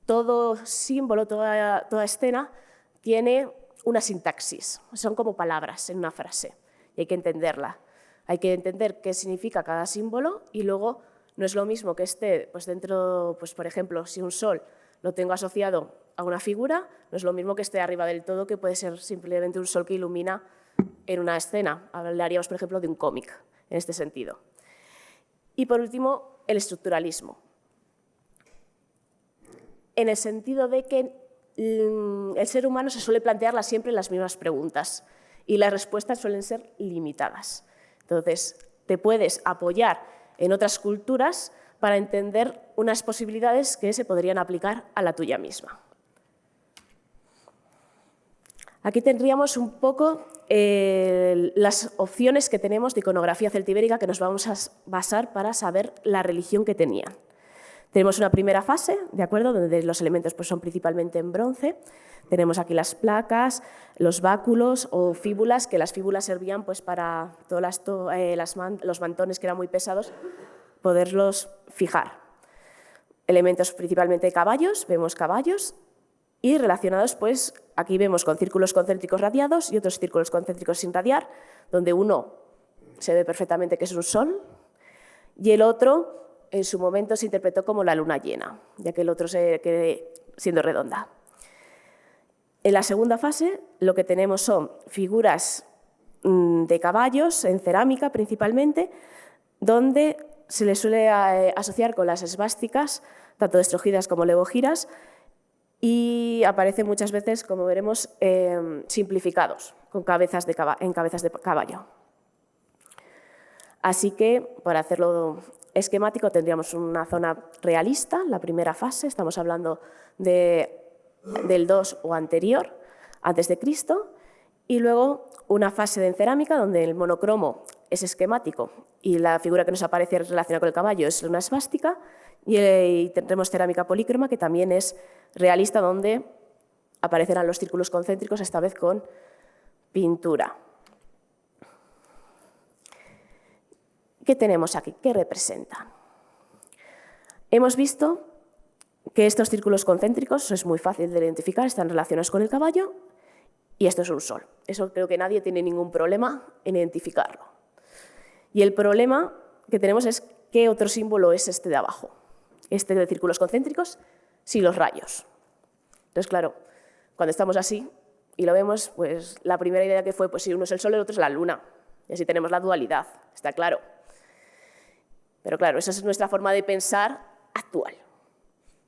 Speaker 3: todo símbolo, toda escena tiene una sintaxis, son como palabras en una frase y hay que entenderla. Hay que entender qué significa cada símbolo y luego no es lo mismo que esté pues dentro, pues por ejemplo, si un sol lo tengo asociado a una figura, no es lo mismo que esté arriba del todo, que puede ser simplemente un sol que ilumina en una escena. Hablaríamos, por ejemplo, de un cómic en este sentido. Y por último, el estructuralismo. En el sentido de que el ser humano se suele plantear siempre las mismas preguntas y las respuestas suelen ser limitadas. Entonces, te puedes apoyar en otras culturas para entender unas posibilidades que se podrían aplicar a la tuya misma. Aquí tendríamos un poco las opciones que tenemos de iconografía celtibérica que nos vamos a basar para saber la religión que tenían. Tenemos una primera fase, ¿de acuerdo?, donde los elementos pues, son principalmente en bronce. Tenemos aquí las placas, los báculos o fíbulas, que las fíbulas servían pues, para los mantones que eran muy pesados, poderlos fijar. Elementos principalmente de caballos, vemos caballos y relacionados, pues, aquí vemos con círculos concéntricos radiados y otros círculos concéntricos sin radiar, donde uno se ve perfectamente que es un sol y el otro en su momento se interpretó como la luna llena, ya que el otro se quede siendo redonda. En la segunda fase lo que tenemos son figuras de caballos, en cerámica principalmente, donde se les suele asociar con las esvásticas, tanto estrogiras como levogiras, y aparecen muchas veces, como veremos, simplificados, en cabezas de caballo. Así que, para hacerlo esquemático, tendríamos una zona realista, la primera fase, estamos hablando del 2 o anterior, antes de Cristo, y luego una fase de cerámica donde el monocromo es esquemático y la figura que nos aparece relacionada con el caballo es una esvástica, y tendremos cerámica polícroma, que también es realista, donde aparecerán los círculos concéntricos, esta vez con pintura. ¿Qué tenemos aquí? ¿Qué representan? Hemos visto que estos círculos concéntricos es muy fácil de identificar, están relacionados con el caballo, y esto es un sol. Eso creo que nadie tiene ningún problema en identificarlo. Y el problema que tenemos es qué otro símbolo es este de abajo, este de círculos concéntricos, sin los rayos. Entonces, claro, cuando estamos así y lo vemos, pues la primera idea que fue, pues si uno es el sol, el otro es la luna. Y así tenemos la dualidad, está claro. Pero claro, esa es nuestra forma de pensar actual.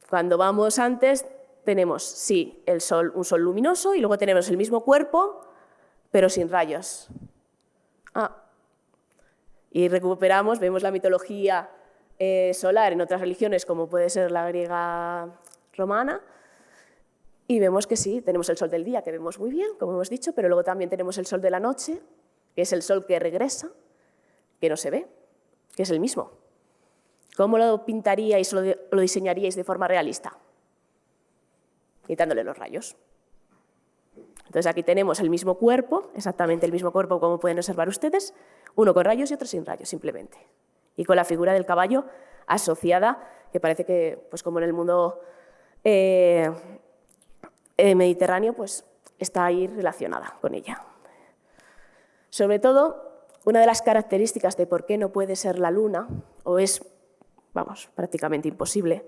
Speaker 3: Cuando vamos antes, tenemos, sí, el sol, un sol luminoso, y luego tenemos el mismo cuerpo, pero sin rayos. Y recuperamos, vemos la mitología solar en otras religiones, como puede ser la griega romana, y vemos que sí, tenemos el sol del día, que vemos muy bien, como hemos dicho, pero luego también tenemos el sol de la noche, que es el sol que regresa, que no se ve, que es el mismo. ¿Cómo lo pintaríais o lo diseñaríais de forma realista? Quitándole los rayos. Entonces aquí tenemos el mismo cuerpo, exactamente el mismo cuerpo como pueden observar ustedes, uno con rayos y otro sin rayos simplemente. Y con la figura del caballo asociada, que parece que, pues como en el mundo mediterráneo, pues está ahí relacionada con ella. Sobre todo, una de las características de por qué no puede ser la luna, o es, vamos, prácticamente imposible,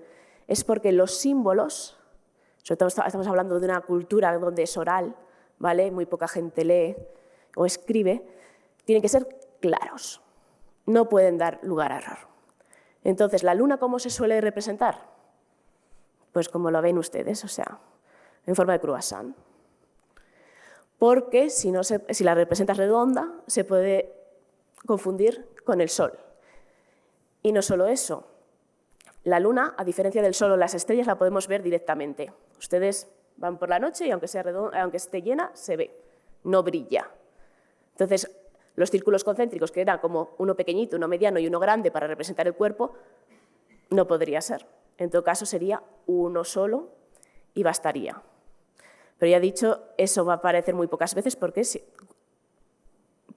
Speaker 3: es porque los símbolos, sobre todo estamos hablando de una cultura donde es oral, ¿vale? Muy poca gente lee o escribe, tienen que ser claros, no pueden dar lugar a error. Entonces, ¿la luna cómo se suele representar? Pues como lo ven ustedes, o sea, en forma de croissant. Porque si la representas redonda, se puede confundir con el sol. Y no solo eso, la luna, a diferencia del sol o las estrellas, la podemos ver directamente. Ustedes van por la noche y aunque sea redonda, aunque esté llena, se ve, no brilla. Entonces, los círculos concéntricos, que eran como uno pequeñito, uno mediano y uno grande para representar el cuerpo, no podría ser. En todo caso, sería uno solo y bastaría. Pero ya he dicho, eso va a aparecer muy pocas veces porque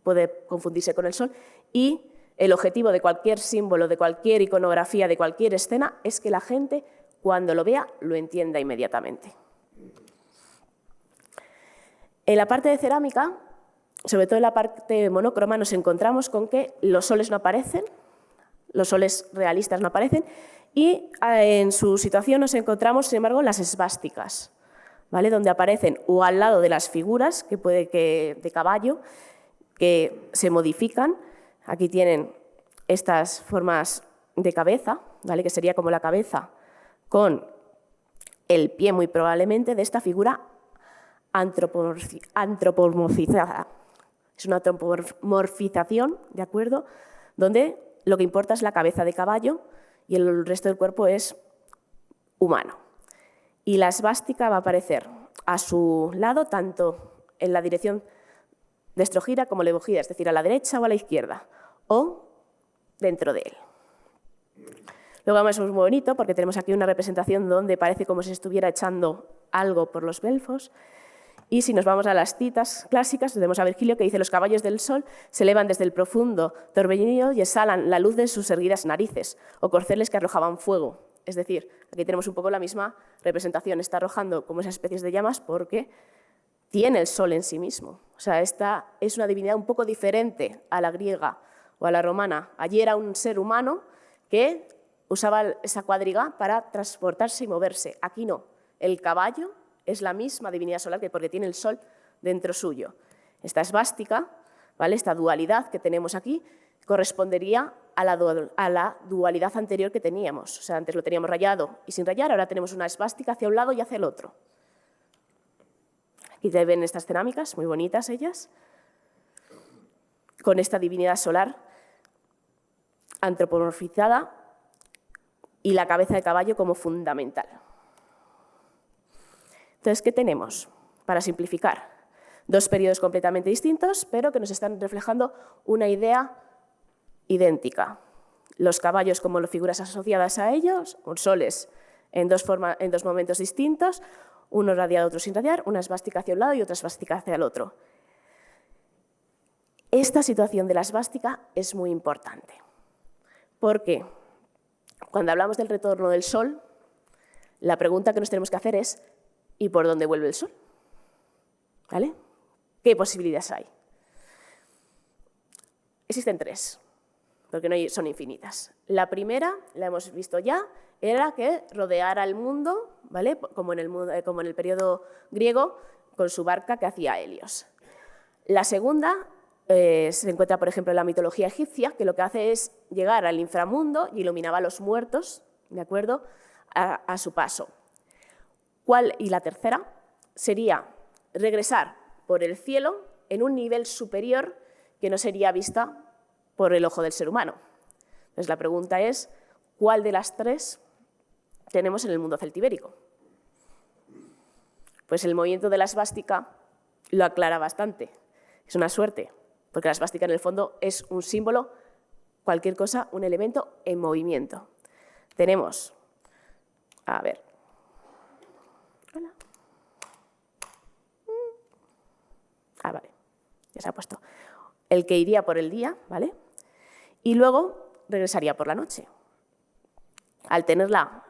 Speaker 3: puede confundirse con el sol, y el objetivo de cualquier símbolo, de cualquier iconografía, de cualquier escena, es que la gente, cuando lo vea, lo entienda inmediatamente. En la parte de cerámica, sobre todo en la parte monocroma, nos encontramos con que los soles no aparecen, los soles realistas no aparecen, y en su situación nos encontramos, sin embargo, las esvásticas, ¿vale? Donde aparecen o al lado de las figuras, que puede que de caballo, que se modifican. Aquí tienen estas formas de cabeza, ¿vale? Que sería como la cabeza con el pie, muy probablemente, de esta figura antropomorfizada. Es una antropomorfización, ¿de acuerdo? Donde lo que importa es la cabeza de caballo y el resto del cuerpo es humano. Y la esvástica va a aparecer a su lado, tanto en la dirección de estrogira como levogira, es decir, a la derecha o a la izquierda, o dentro de él. Luego además es muy bonito porque tenemos aquí una representación donde parece como si estuviera echando algo por los belfos. Y si nos vamos a las citas clásicas, tenemos a Virgilio que dice: los caballos del sol se elevan desde el profundo torbellino y exhalan la luz de sus erguidas narices, o corceles que arrojaban fuego. Es decir, aquí tenemos un poco la misma representación está arrojando como esas especies de llamas porque tiene el sol en sí mismo. O sea, esta es una divinidad un poco diferente a la griega o a la romana. Allí era un ser humano que usaba esa cuadriga para transportarse y moverse. Aquí no. El caballo es la misma divinidad solar porque tiene el sol dentro suyo. Esta esvástica, ¿vale? Esta dualidad que tenemos aquí correspondería a la dualidad anterior que teníamos. O sea, antes lo teníamos rayado y sin rayar, ahora tenemos una esvástica hacia un lado y hacia el otro. Aquí te ven estas cerámicas, muy bonitas ellas, con esta divinidad solar antropomorfizada y la cabeza de caballo como fundamental. Entonces, ¿qué tenemos? Para simplificar, dos periodos completamente distintos, pero que nos están reflejando una idea idéntica. Los caballos como figuras asociadas a ellos, soles en dos momentos distintos, uno radiado, otro sin radiar, una esvástica hacia un lado y otra esvástica hacia el otro. Esta situación de la esvástica es muy importante, porque cuando hablamos del retorno del sol, la pregunta que nos tenemos que hacer es ¿y por dónde vuelve el sol? ¿Vale? ¿Qué posibilidades hay? Existen tres, porque no son infinitas. La primera, la hemos visto ya, era que rodeara el mundo, ¿vale? como en el periodo griego, con su barca que hacía Helios. La segunda se encuentra, por ejemplo, en la mitología egipcia, que lo que hace es llegar al inframundo y iluminaba a los muertos, ¿de acuerdo?, a su paso. Y la tercera sería regresar por el cielo en un nivel superior que no sería vista por el ojo del ser humano. Entonces, la pregunta es, ¿cuál de las tres tenemos en el mundo celtibérico? Pues el movimiento de la esvástica lo aclara bastante. Es una suerte, porque la esvástica en el fondo es un símbolo, cualquier cosa, un elemento en movimiento. Tenemos, a ver, hola. Vale, ya se ha puesto. El que iría por el día, ¿vale? Y luego regresaría por la noche. Al tenerla...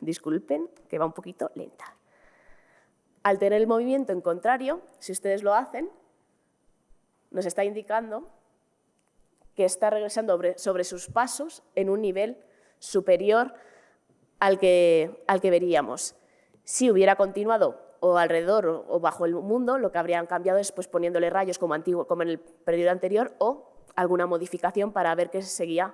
Speaker 3: Disculpen, que va un poquito lenta. Al tener el movimiento en contrario, si ustedes lo hacen, nos está indicando que está regresando sobre sus pasos en un nivel superior al que veríamos. Si hubiera continuado o alrededor o bajo el mundo, lo que habrían cambiado es pues, poniéndole rayos como en el periodo anterior o alguna modificación para ver que seguía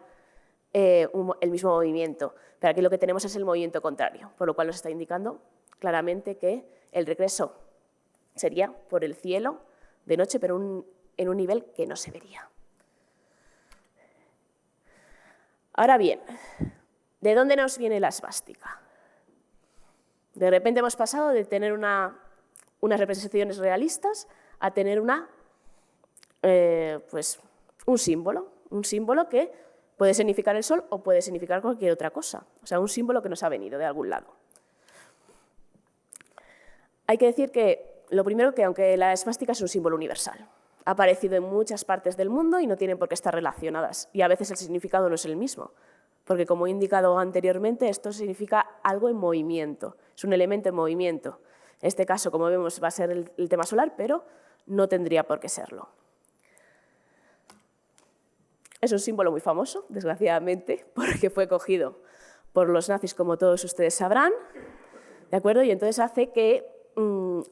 Speaker 3: el mismo movimiento. Pero aquí lo que tenemos es el movimiento contrario, por lo cual nos está indicando claramente que el regreso sería por el cielo de noche, pero en un nivel que no se vería. Ahora bien, ¿de dónde nos viene la esvástica? De repente hemos pasado de tener unas representaciones realistas a tener pues, un símbolo que puede significar el sol o puede significar cualquier otra cosa. O sea, un símbolo que nos ha venido de algún lado. Hay que decir que, lo primero, que aunque la esvástica es un símbolo universal, ha aparecido en muchas partes del mundo y no tienen por qué estar relacionadas. Y a veces el significado no es el mismo. Porque, como he indicado anteriormente, esto significa algo en movimiento, es un elemento en movimiento. En este caso, como vemos, va a ser el tema solar, pero no tendría por qué serlo. Es un símbolo muy famoso, desgraciadamente, porque fue cogido por los nazis, como todos ustedes sabrán, ¿de acuerdo? Y entonces hace que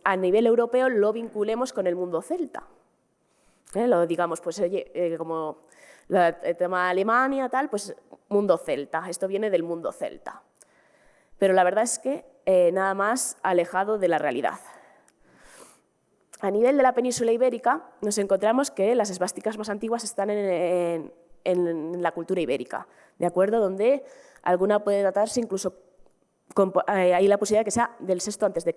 Speaker 3: a nivel europeo lo vinculemos con el mundo celta. Lo digamos, pues, como el tema Alemania, tal, pues mundo celta, esto viene del mundo celta. Pero la verdad es que nada más alejado de la realidad. A nivel de la península ibérica nos encontramos que las esvásticas más antiguas están en la cultura ibérica, ¿de acuerdo? Donde alguna puede datarse incluso, hay la posibilidad de que sea del VI a.C.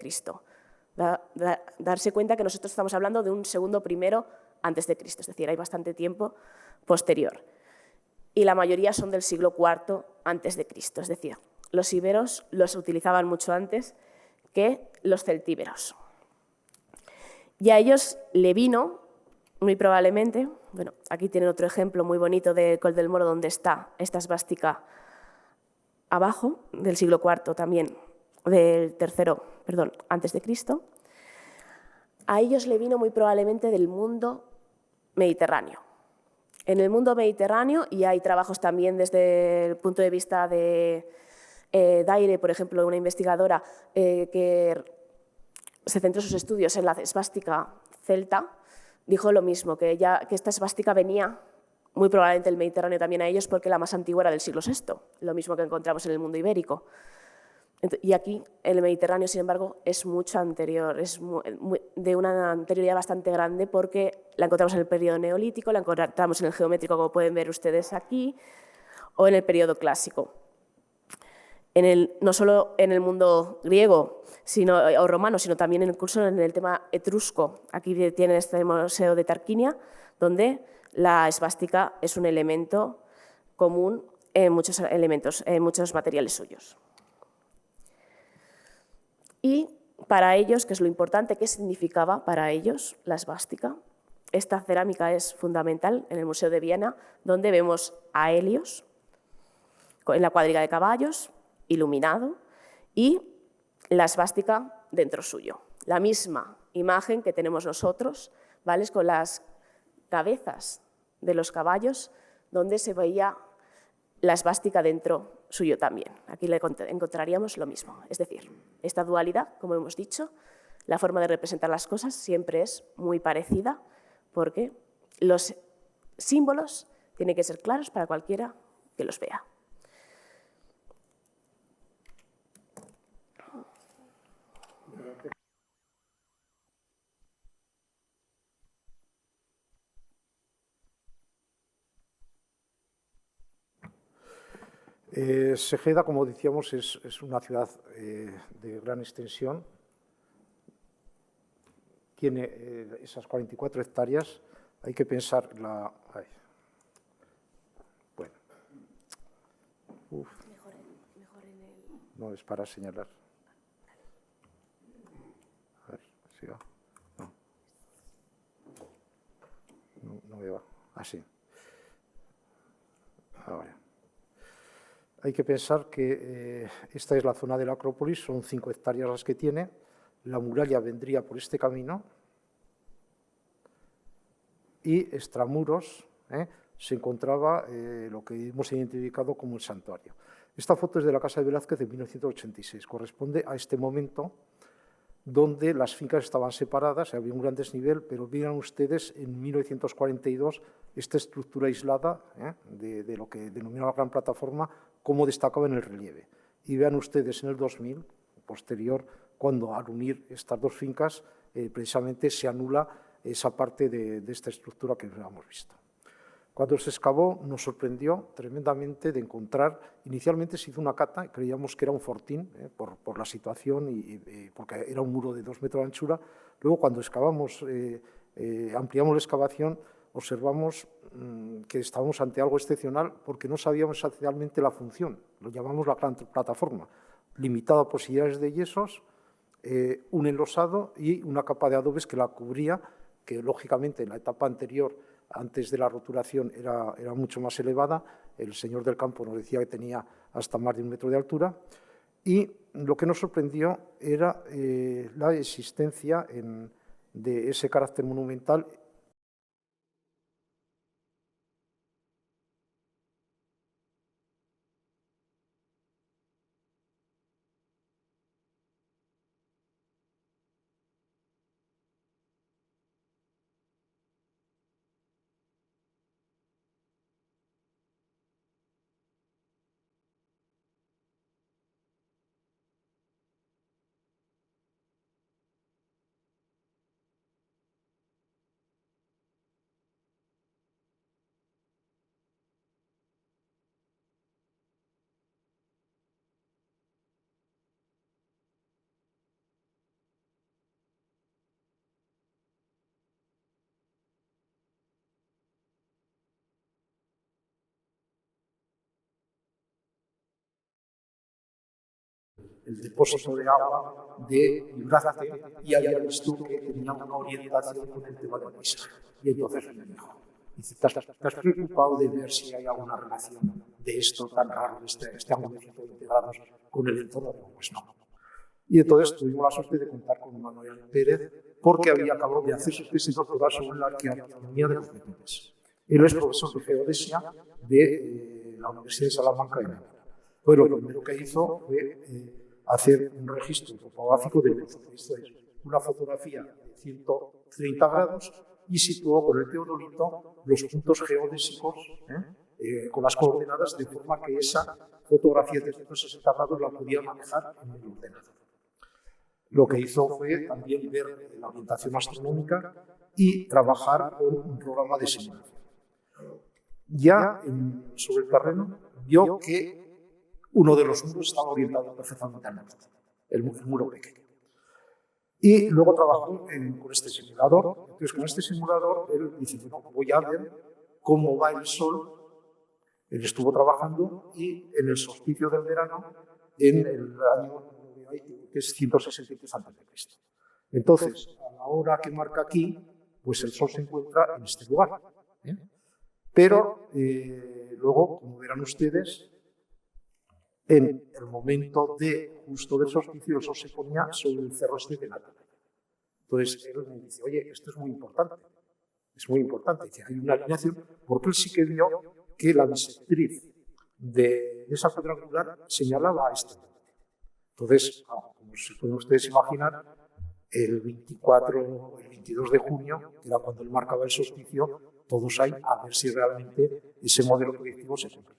Speaker 3: Darse cuenta que nosotros estamos hablando de un segundo primero antes de Cristo, es decir, hay bastante tiempo posterior. Y la mayoría son del siglo IV antes de Cristo, es decir, los iberos los utilizaban mucho antes que los celtíberos. Y a ellos le vino, muy probablemente, bueno, aquí tienen otro ejemplo muy bonito de Coll del Moro, donde está esta esvástica abajo, del siglo IV también, del tercero, perdón, antes de Cristo, a ellos le vino muy probablemente del mundo mediterráneo. En el mundo mediterráneo, y hay trabajos también desde el punto de vista de Daire, por ejemplo, una investigadora que se centró sus estudios en la esvástica celta, dijo lo mismo, que esta esvástica venía muy probablemente del Mediterráneo también a ellos porque la más antigua era del siglo VI, lo mismo que encontramos en el mundo ibérico. Y aquí, en el Mediterráneo, sin embargo, es mucho anterior, es de una anterioridad bastante grande porque la encontramos en el periodo neolítico, la encontramos en el geométrico, como pueden ver ustedes aquí, o en el periodo clásico. No solo en el mundo griego o romano, sino también incluso en el tema etrusco. Aquí tienen este museo de Tarquinia, donde la esvástica es un elemento común en muchos materiales suyos. Y para ellos, que es lo importante, ¿qué significaba para ellos la esvástica? Esta cerámica es fundamental en el Museo de Viena, donde vemos a Helios en la cuadriga de caballos, iluminado, y la esvástica dentro suyo. La misma imagen que tenemos nosotros, ¿vale? Con las cabezas de los caballos, donde se veía la esvástica dentro suyo también. Aquí le encontraríamos lo mismo. Es decir, esta dualidad, como hemos dicho, la forma de representar las cosas siempre es muy parecida porque los símbolos tienen que ser claros para cualquiera que los vea.
Speaker 2: Segeda, como decíamos, es una ciudad de gran extensión. Tiene esas 44 hectáreas. Hay que pensar bueno. No, es para señalar. A ver, si va. No me va. Así. Ahora. Hay que pensar que esta es la zona de la Acrópolis, son 5 hectáreas las que tiene. La muralla vendría por este camino y extramuros se encontraba lo que hemos identificado como el santuario. Esta foto es de la Casa de Velázquez de 1986, corresponde a este momento donde las fincas estaban separadas, había un gran desnivel, pero vean ustedes en 1942 esta estructura aislada de lo que denominaba la Gran Plataforma, cómo destacaba en el relieve. Y vean ustedes en el 2000, posterior, cuando al unir estas dos fincas, precisamente se anula esa parte de esta estructura que hemos visto. Cuando se excavó, nos sorprendió tremendamente de encontrar, inicialmente se hizo una cata, y creíamos que era un fortín, por la situación, y porque era un muro de 2 metros de anchura. Luego, cuando excavamos, ampliamos la excavación, observamos que estábamos ante algo excepcional porque no sabíamos esencialmente la función. Lo llamamos la Gran Plataforma, limitada a posibilidades de yesos, un enlosado y una capa de adobes que la cubría, que lógicamente en la etapa anterior, antes de la roturación, era mucho más elevada. El señor del campo nos decía que tenía hasta más de 1 metro de altura. Y lo que nos sorprendió era la existencia de ese carácter monumental. El depósito de agua de Librarte, y había visto que tenía una orientación con el tema del paisaje. Y entonces me dijo, ¿estás preocupado de ver si hay alguna relación de esto tan raro, este ángulo de 120 grados con el entorno? Pues no. Y entonces tuvimos la suerte de contar con Manuel Pérez, porque había acabado de hacer su tesis doctoral sobre la arqueonomía de los metones. Él es profesor de geodesia de la Universidad de Salamanca. Pues lo primero que hizo fue hacer un registro topográfico del Buzón. Esto es una fotografía de 130 grados y situó con el teodolito los puntos geodésicos con las coordenadas, de forma que esa fotografía de 160 grados la podía manejar en el ordenador. Lo que hizo fue también ver la orientación astronómica y trabajar con un programa de simulación. Ya sobre el terreno vio que uno de los muros estaba orientado perfectamente al norte, el muro pequeño. Y luego trabajó con este simulador. Entonces, con este simulador, él dice, bueno, voy a ver cómo va el Sol. Él estuvo trabajando y en el solsticio del verano, en el año que es 163 a.C. Entonces, a la hora que marca aquí, pues el Sol se encuentra en este lugar. Pero luego, como verán ustedes, en el momento justo del solsticio, el Sol se ponía sobre el cerro este de la Atalaya. Entonces, él me dice, oye, esto es muy importante. Es muy importante. Dice, hay una alineación, porque él sí que vio que la bisectriz de esa piedra angular señalaba a este punto. Entonces, como se pueden ustedes imaginar, el 24 o el 22 de junio, que era cuando él marcaba el solsticio, todos ahí a ver si realmente ese modelo predictivo se cumplía.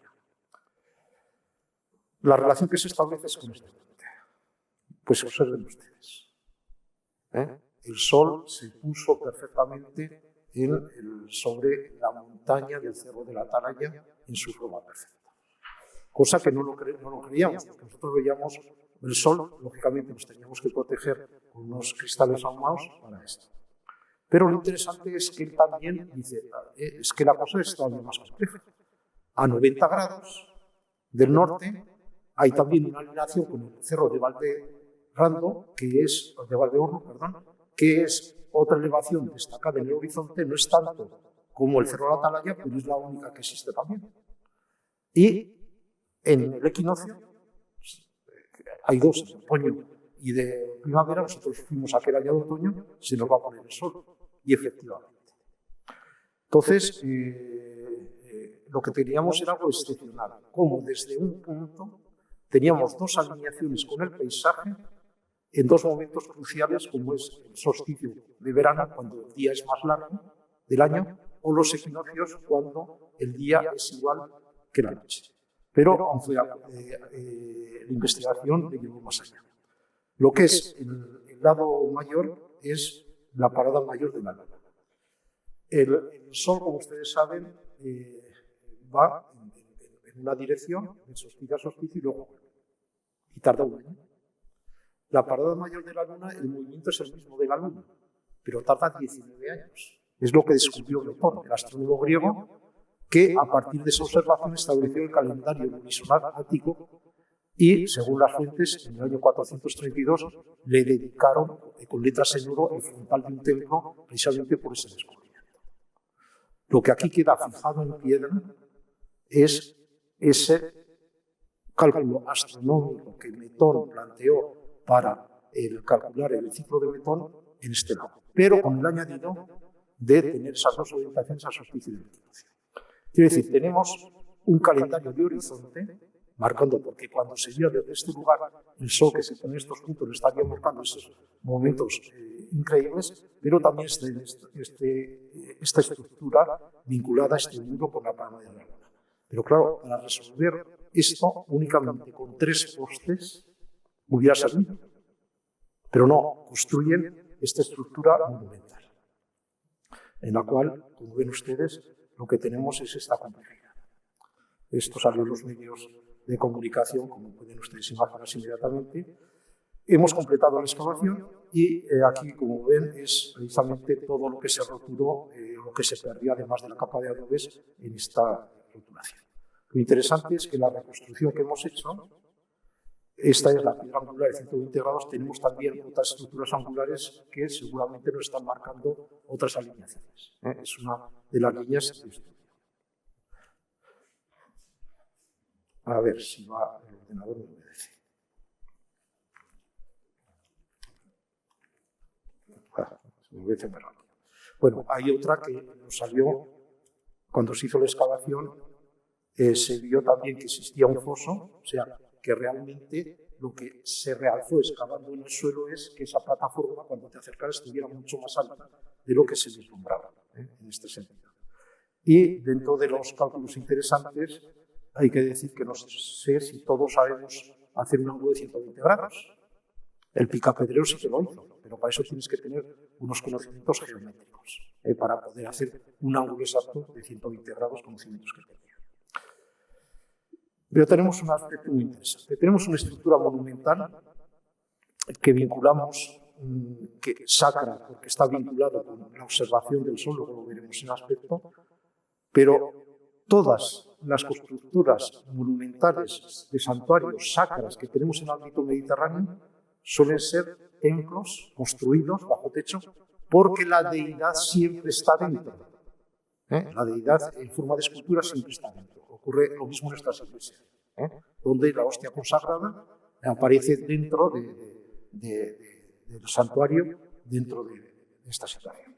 Speaker 2: La relación que se establece es con este puente. Pues observen ustedes. El Sol se puso perfectamente sobre la montaña del Cerro de la Atalaya en su forma perfecta. Cosa que no lo creíamos, porque nosotros veíamos el Sol, lógicamente nos teníamos que proteger con unos cristales ahumados para esto. Pero lo interesante es que él también dice, es que la cosa es todavía más compleja. A 90 grados del norte hay también una alineación con el cerro de Valdeorno, que es otra elevación destacada en el horizonte, no es tanto como el cerro de la Atalaya, pero es la única que existe también. Y en el equinoccio hay dos, de otoño y de primavera. Nosotros fuimos aquel año de otoño, se nos va a poner el sol, y efectivamente. Entonces, lo que teníamos era algo excepcional, como desde un punto teníamos dos alineaciones con el paisaje en dos momentos cruciales, como es el solsticio de verano, cuando el día es más largo del año, o los equinoccios, cuando el día es igual que la noche. Pero aunque la investigación le llevó más allá. Lo que es el lado mayor es la parada mayor de la Luna. El Sol, como ustedes saben, va en una dirección, en solsticio a solsticio, y luego y tarda un año. La parada mayor de la Luna, el movimiento es el mismo de la Luna, pero tarda 19 años. Es lo que descubrió Metón, el astrónomo griego, que a partir de esa observación estableció el calendario lunisolar ático y, según las fuentes, en el año 432 le dedicaron con letras en oro el frontal de un templo precisamente por ese descubrimiento. Lo que aquí queda fijado en piedra es ese cálculo astronómico que Metón planteó para calcular el ciclo de Metón en este lado, pero con el añadido de tener esas dos orientaciones a solsticio y equinoccio. Quiere decir, tenemos un calendario de horizonte marcando, porque cuando se vio desde este lugar el Sol que se pone en estos puntos estaría marcando estos momentos increíbles, pero también esta estructura vinculada a este muro por la palma de la Luna. Pero claro, para resolver esto únicamente con 3 postes hubiera servido, pero no, construyen esta estructura monumental, en la cual, como ven ustedes, lo que tenemos es esta complejidad. Esto salió en los medios de comunicación, como pueden ustedes imaginarse inmediatamente. Hemos completado la excavación y aquí, como ven, es precisamente todo lo que se roturó, lo que se perdió, además de la capa de adobes, en esta roturación. Lo interesante es que la reconstrucción que hemos hecho, esta es la piedra angular de 120 grados, tenemos también otras estructuras angulares que seguramente nos están marcando otras alineaciones. Es una de las líneas de estudio. A ver si va el ordenador, me obedece. Me obedece muy rápido. Bueno, hay otra que nos salió cuando se hizo la excavación. Se vio también que existía un foso, o sea, que realmente lo que se realzó excavando en el suelo es que esa plataforma, cuando te acercaras, estuviera mucho más alta de lo que se vislumbraba, en este sentido. Y dentro de los cálculos interesantes, hay que decir que no sé si todos sabemos hacer un ángulo de 120 grados. El Picapedrero sí que lo hizo, pero para eso tienes que tener unos conocimientos geométricos, para poder hacer un ángulo exacto de 120 grados, conocimientos que tenía. Pero tenemos un aspecto muy interesante. Tenemos una estructura monumental que vinculamos, que sacra, porque está vinculada con la observación del sol, luego lo veremos en aspecto, pero todas las constructuras monumentales de santuarios sacras que tenemos en el ámbito mediterráneo suelen ser templos construidos bajo techo porque la deidad siempre está dentro. La deidad en forma de escultura siempre está dentro. Ocurre lo mismo en nuestras iglesias, donde la hostia consagrada aparece dentro del santuario, dentro de esta situación.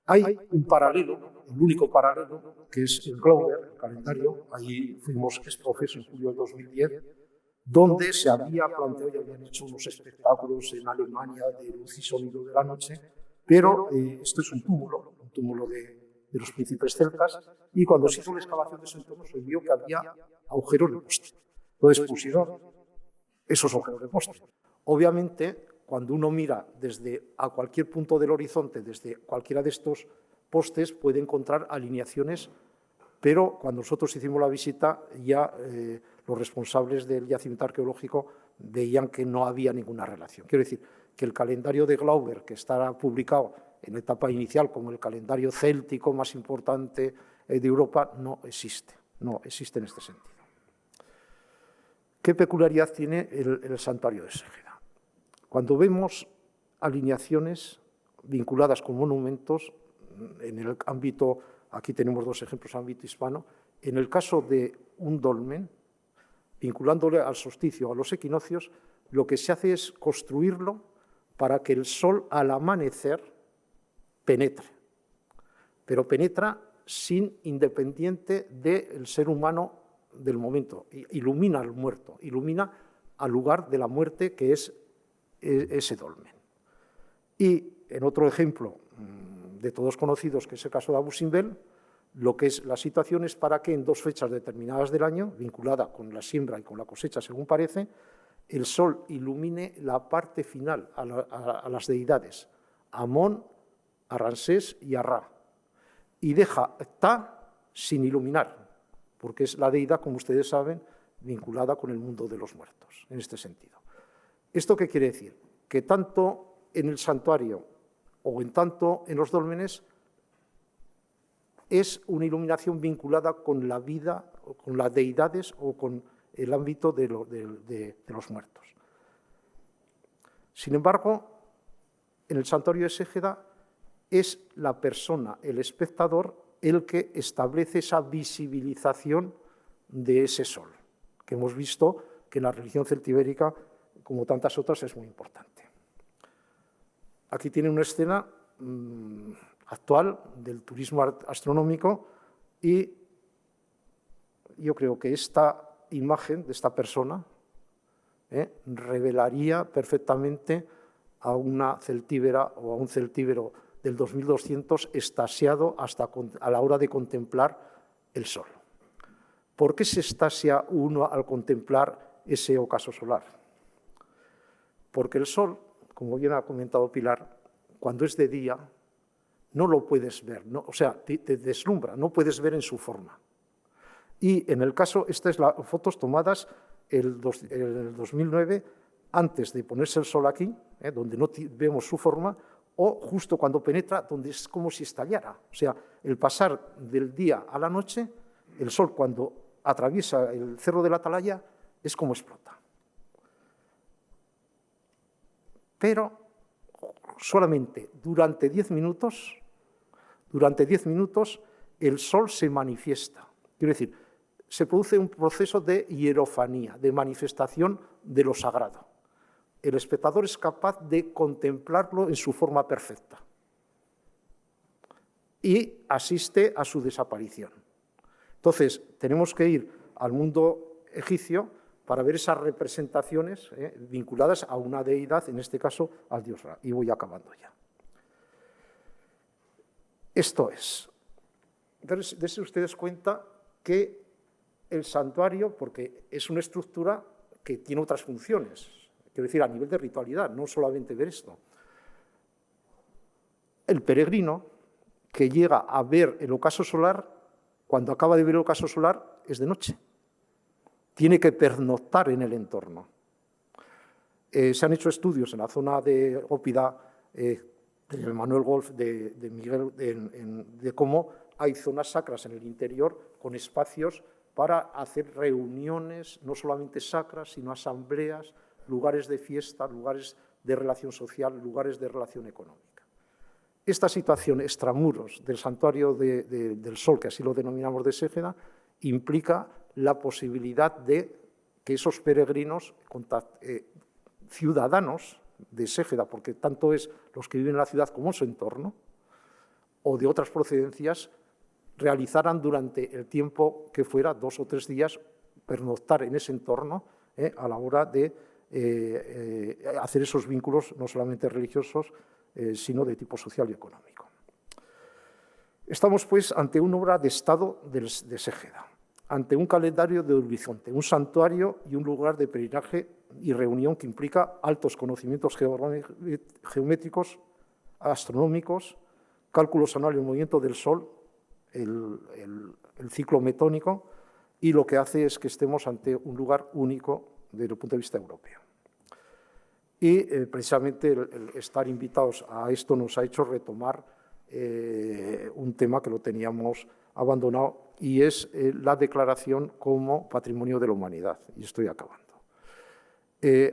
Speaker 2: Hay un paralelo, el único paralelo, que es el Glauber, el calendario. Allí fuimos exprofeso en julio del 2010, donde se había planteado y habían hecho unos espectáculos en Alemania de luz y sonido de la noche, pero esto es un túmulo de los príncipes celtas, y cuando se hizo la excavación de ese entorno se vio que había agujeros de poste. Entonces pusieron esos agujeros de poste. Obviamente, cuando uno mira desde a cualquier punto del horizonte, desde cualquiera de estos postes, puede encontrar alineaciones, pero cuando nosotros hicimos la visita, ya los responsables del yacimiento arqueológico veían que no había ninguna relación. Quiero decir, que el calendario de Glauber, que estará publicado en la etapa inicial como el calendario céltico más importante de Europa, no existe en este sentido. ¿Qué peculiaridad tiene el santuario de Ségeda? Cuando vemos alineaciones vinculadas con monumentos, en el ámbito, aquí tenemos dos ejemplos, ámbito hispano, en el caso de un dolmen, vinculándole al solsticio, a los equinoccios, lo que se hace es construirlo para que el sol al amanecer penetre, pero penetra sin independiente del ser humano del momento, ilumina al muerto, ilumina al lugar de la muerte que es ese dolmen. Y en otro ejemplo de todos conocidos, que es el caso de Abu Simbel, lo que es la situación es para que en dos fechas determinadas del año, vinculada con la siembra y con la cosecha, según parece, el sol ilumine la parte final a las deidades, a Amón, a Ramsés y a Ra, y deja a Ptah sin iluminar, porque es la deidad, como ustedes saben, vinculada con el mundo de los muertos, en este sentido. ¿Esto qué quiere decir? Que tanto en el santuario o en tanto en los dólmenes es una iluminación vinculada con la vida, o con las deidades o con el ámbito de los muertos. Sin embargo, en el santuario de Ségeda es la persona, el espectador, el que establece esa visibilización de ese sol, que hemos visto que en la religión celtibérica, como tantas otras, es muy importante. Aquí tiene una escena actual del turismo astronómico y yo creo que esta imagen de esta persona revelaría perfectamente a una celtíbera o a un celtíbero del 2200 extasiado hasta a la hora de contemplar el sol. ¿Por qué se extasia uno al contemplar ese ocaso solar? Porque el sol, como bien ha comentado Pilar, cuando es de día no lo puedes ver, ¿no? O sea, te deslumbra, no puedes ver en su forma. Y en el caso, estas son las fotos tomadas el 2009, antes de ponerse el sol aquí, donde no vemos su forma, o justo cuando penetra, donde es como si estallara. O sea, el pasar del día a la noche, el sol cuando atraviesa el cerro de la Atalaya es como explota. Pero solamente durante 10 minutos el sol se manifiesta. Quiero decir, se produce un proceso de hierofanía, de manifestación de lo sagrado. El espectador es capaz de contemplarlo en su forma perfecta y asiste a su desaparición. Entonces, tenemos que ir al mundo egipcio para ver esas representaciones vinculadas a una deidad, en este caso al dios Ra. Y voy acabando ya. Esto es. Entonces, dense ustedes cuenta que el santuario, porque es una estructura que tiene otras funciones, quiero decir, a nivel de ritualidad, no solamente ver esto. El peregrino que llega a ver el ocaso solar, cuando acaba de ver el ocaso solar, es de noche. Tiene que pernoctar en el entorno. Se han hecho estudios en la zona de Ópida, de Manuel Golf, de Miguel, de cómo hay zonas sacras en el interior con espacios para hacer reuniones, no solamente sacras, sino asambleas, lugares de fiesta, lugares de relación social, lugares de relación económica. Esta situación extramuros del santuario del Sol, que así lo denominamos de Ségeda, implica la posibilidad de que esos peregrinos, ciudadanos de Ségeda, porque tanto es los que viven en la ciudad como en su entorno, o de otras procedencias, realizaran durante el tiempo que fuera, 2 o 3 días, pernoctar en ese entorno a la hora de hacer esos vínculos no solamente religiosos, sino de tipo social y económico. Estamos, pues, ante una obra de Estado de Ségeda, ante un calendario de horizonte, un santuario y un lugar de peregrinaje y reunión que implica altos conocimientos geométricos, astronómicos, cálculos anuales del movimiento del Sol, el ciclo metónico, y lo que hace es que estemos ante un lugar único desde el punto de vista europeo. Y precisamente el estar invitados a esto nos ha hecho retomar un tema que lo teníamos abandonado, y es la declaración como Patrimonio de la Humanidad. Y estoy acabando.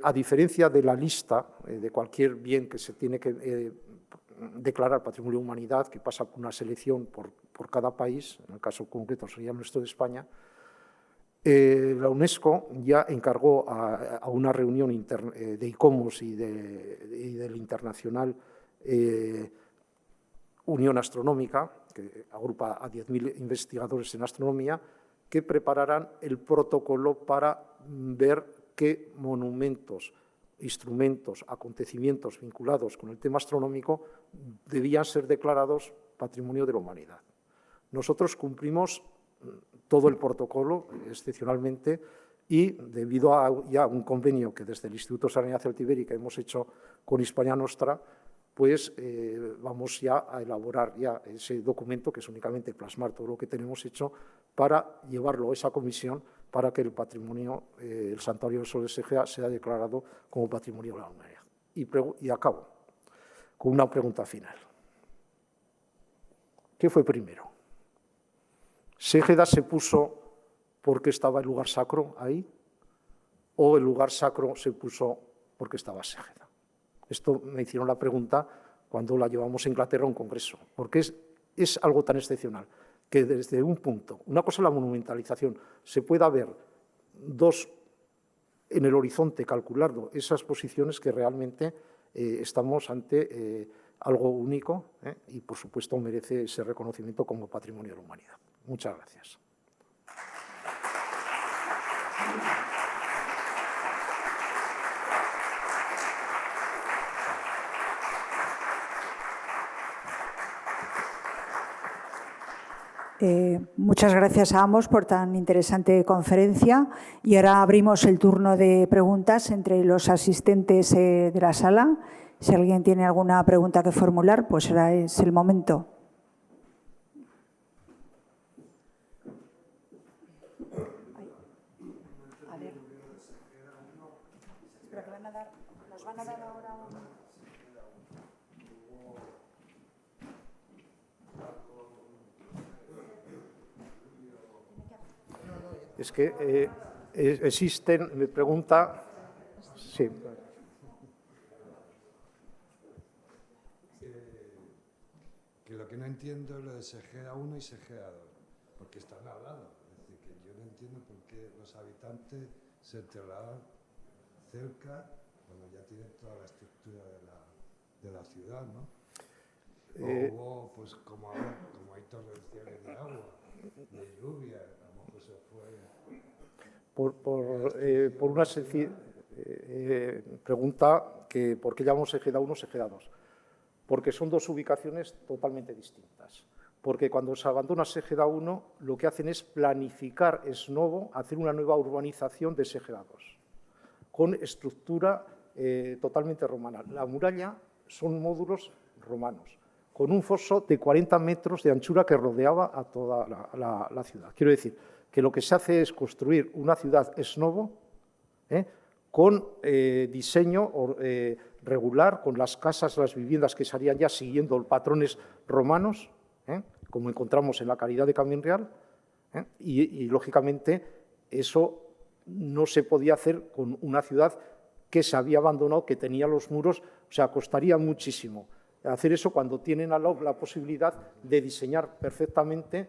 Speaker 2: A diferencia de la lista de cualquier bien que se tiene que declarar Patrimonio de la Humanidad, que pasa por una selección por cada país, en el caso concreto sería nuestro de España, la UNESCO ya encargó a una reunión de ICOMOS y del Internacional Unión Astronómica, que agrupa a 10.000 investigadores en astronomía, que prepararan el protocolo para ver qué monumentos, instrumentos, acontecimientos vinculados con el tema astronómico debían ser declarados Patrimonio de la Humanidad. Nosotros cumplimos todo el protocolo, excepcionalmente, y debido a ya un convenio que desde el Instituto Sanidad Celtibérica hemos hecho con Hispania Nostra, pues vamos ya a elaborar ya ese documento, que es únicamente plasmar todo lo que tenemos hecho, para llevarlo a esa comisión para que el patrimonio, el Santuario del Sol de Ségeda, sea declarado como Patrimonio de la Humanidad. Y acabo con una pregunta final. ¿Qué fue primero? ¿Ségeda se puso porque estaba el lugar sacro ahí? ¿O el lugar sacro se puso porque estaba Ségeda? Esto me hicieron la pregunta cuando la llevamos a Inglaterra a un congreso, porque es algo tan excepcional que desde un punto, una cosa es la monumentalización, se pueda ver dos en el horizonte calculando esas posiciones, que realmente estamos ante algo único y, por supuesto, merece ese reconocimiento como Patrimonio de la Humanidad. Muchas gracias.
Speaker 1: Muchas gracias a ambos por tan interesante conferencia, y ahora abrimos el turno de preguntas entre los asistentes de la sala. Si alguien tiene alguna pregunta que formular, pues ahora es el momento. A ver. Espera, que nos van a dar ahora un...
Speaker 2: Es que existen, me pregunta, sí.
Speaker 4: Que lo que no entiendo es lo de Ségeda 1 y Ségeda 2, porque están al lado. Es decir, que yo no entiendo entiendo por qué los habitantes se trasladan cerca cuando ya tienen toda la estructura de la ciudad, ¿no? O pues como ahora, como hay torrenciales de agua, de lluvia, a lo mejor se fue...
Speaker 2: Por una pregunta que ¿por qué llamamos Ejeda 1 Ejeda 2? Porque son dos ubicaciones totalmente distintas. Porque cuando se abandona Ejeda 1, lo que hacen es planificar ex novo, hacer una nueva urbanización de Ejeda 2, con estructura totalmente romana. La muralla son módulos romanos, con un foso de 40 metros de anchura que rodeaba a toda la ciudad. Quiero decir que lo que se hace es construir una ciudad ex novo, con diseño regular, con las casas, las viviendas que se harían ya siguiendo patrones romanos, como encontramos en la Caridad de Camín Real, y, lógicamente, eso no se podía hacer con una ciudad que se había abandonado, que tenía los muros, o sea, costaría muchísimo hacer eso cuando tienen la posibilidad de diseñar perfectamente.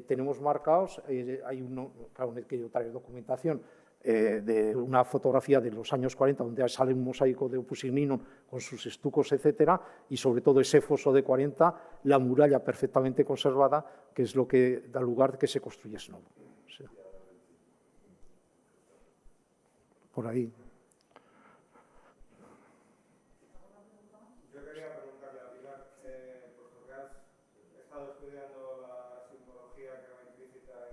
Speaker 2: Tenemos marcados, hay claro, que traer documentación de una fotografía de los años 40, donde sale un mosaico de Opus Igninum con sus estucos, etcétera, y sobre todo ese foso de 40, la muralla perfectamente conservada, que es lo que da lugar que se construye ex novo. O sea, por ahí.
Speaker 5: Yo quería preguntarle a Pilar, porque has estado estudiando la simbología que va implícita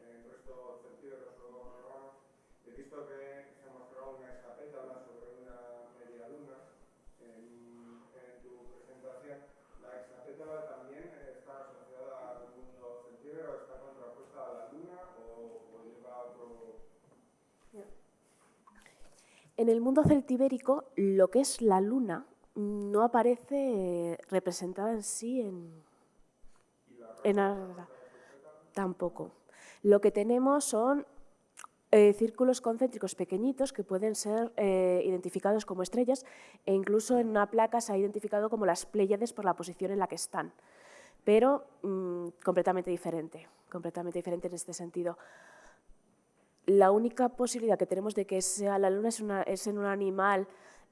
Speaker 5: en nuestros centímetros o romanos. He visto que se ha mostrado una escapétala sobre una media luna en tu presentación. ¿La escapétala también está asociada al mundo centímetro, está contrapuesta a la luna o lleva otro...?
Speaker 3: En el mundo celtibérico, lo que es la luna no aparece representada en sí tampoco. Lo que tenemos son círculos concéntricos pequeñitos que pueden ser identificados como estrellas, e incluso en una placa se ha identificado como las Pléyades por la posición en la que están, pero completamente diferente en este sentido. La única posibilidad que tenemos de que sea la luna es en un animal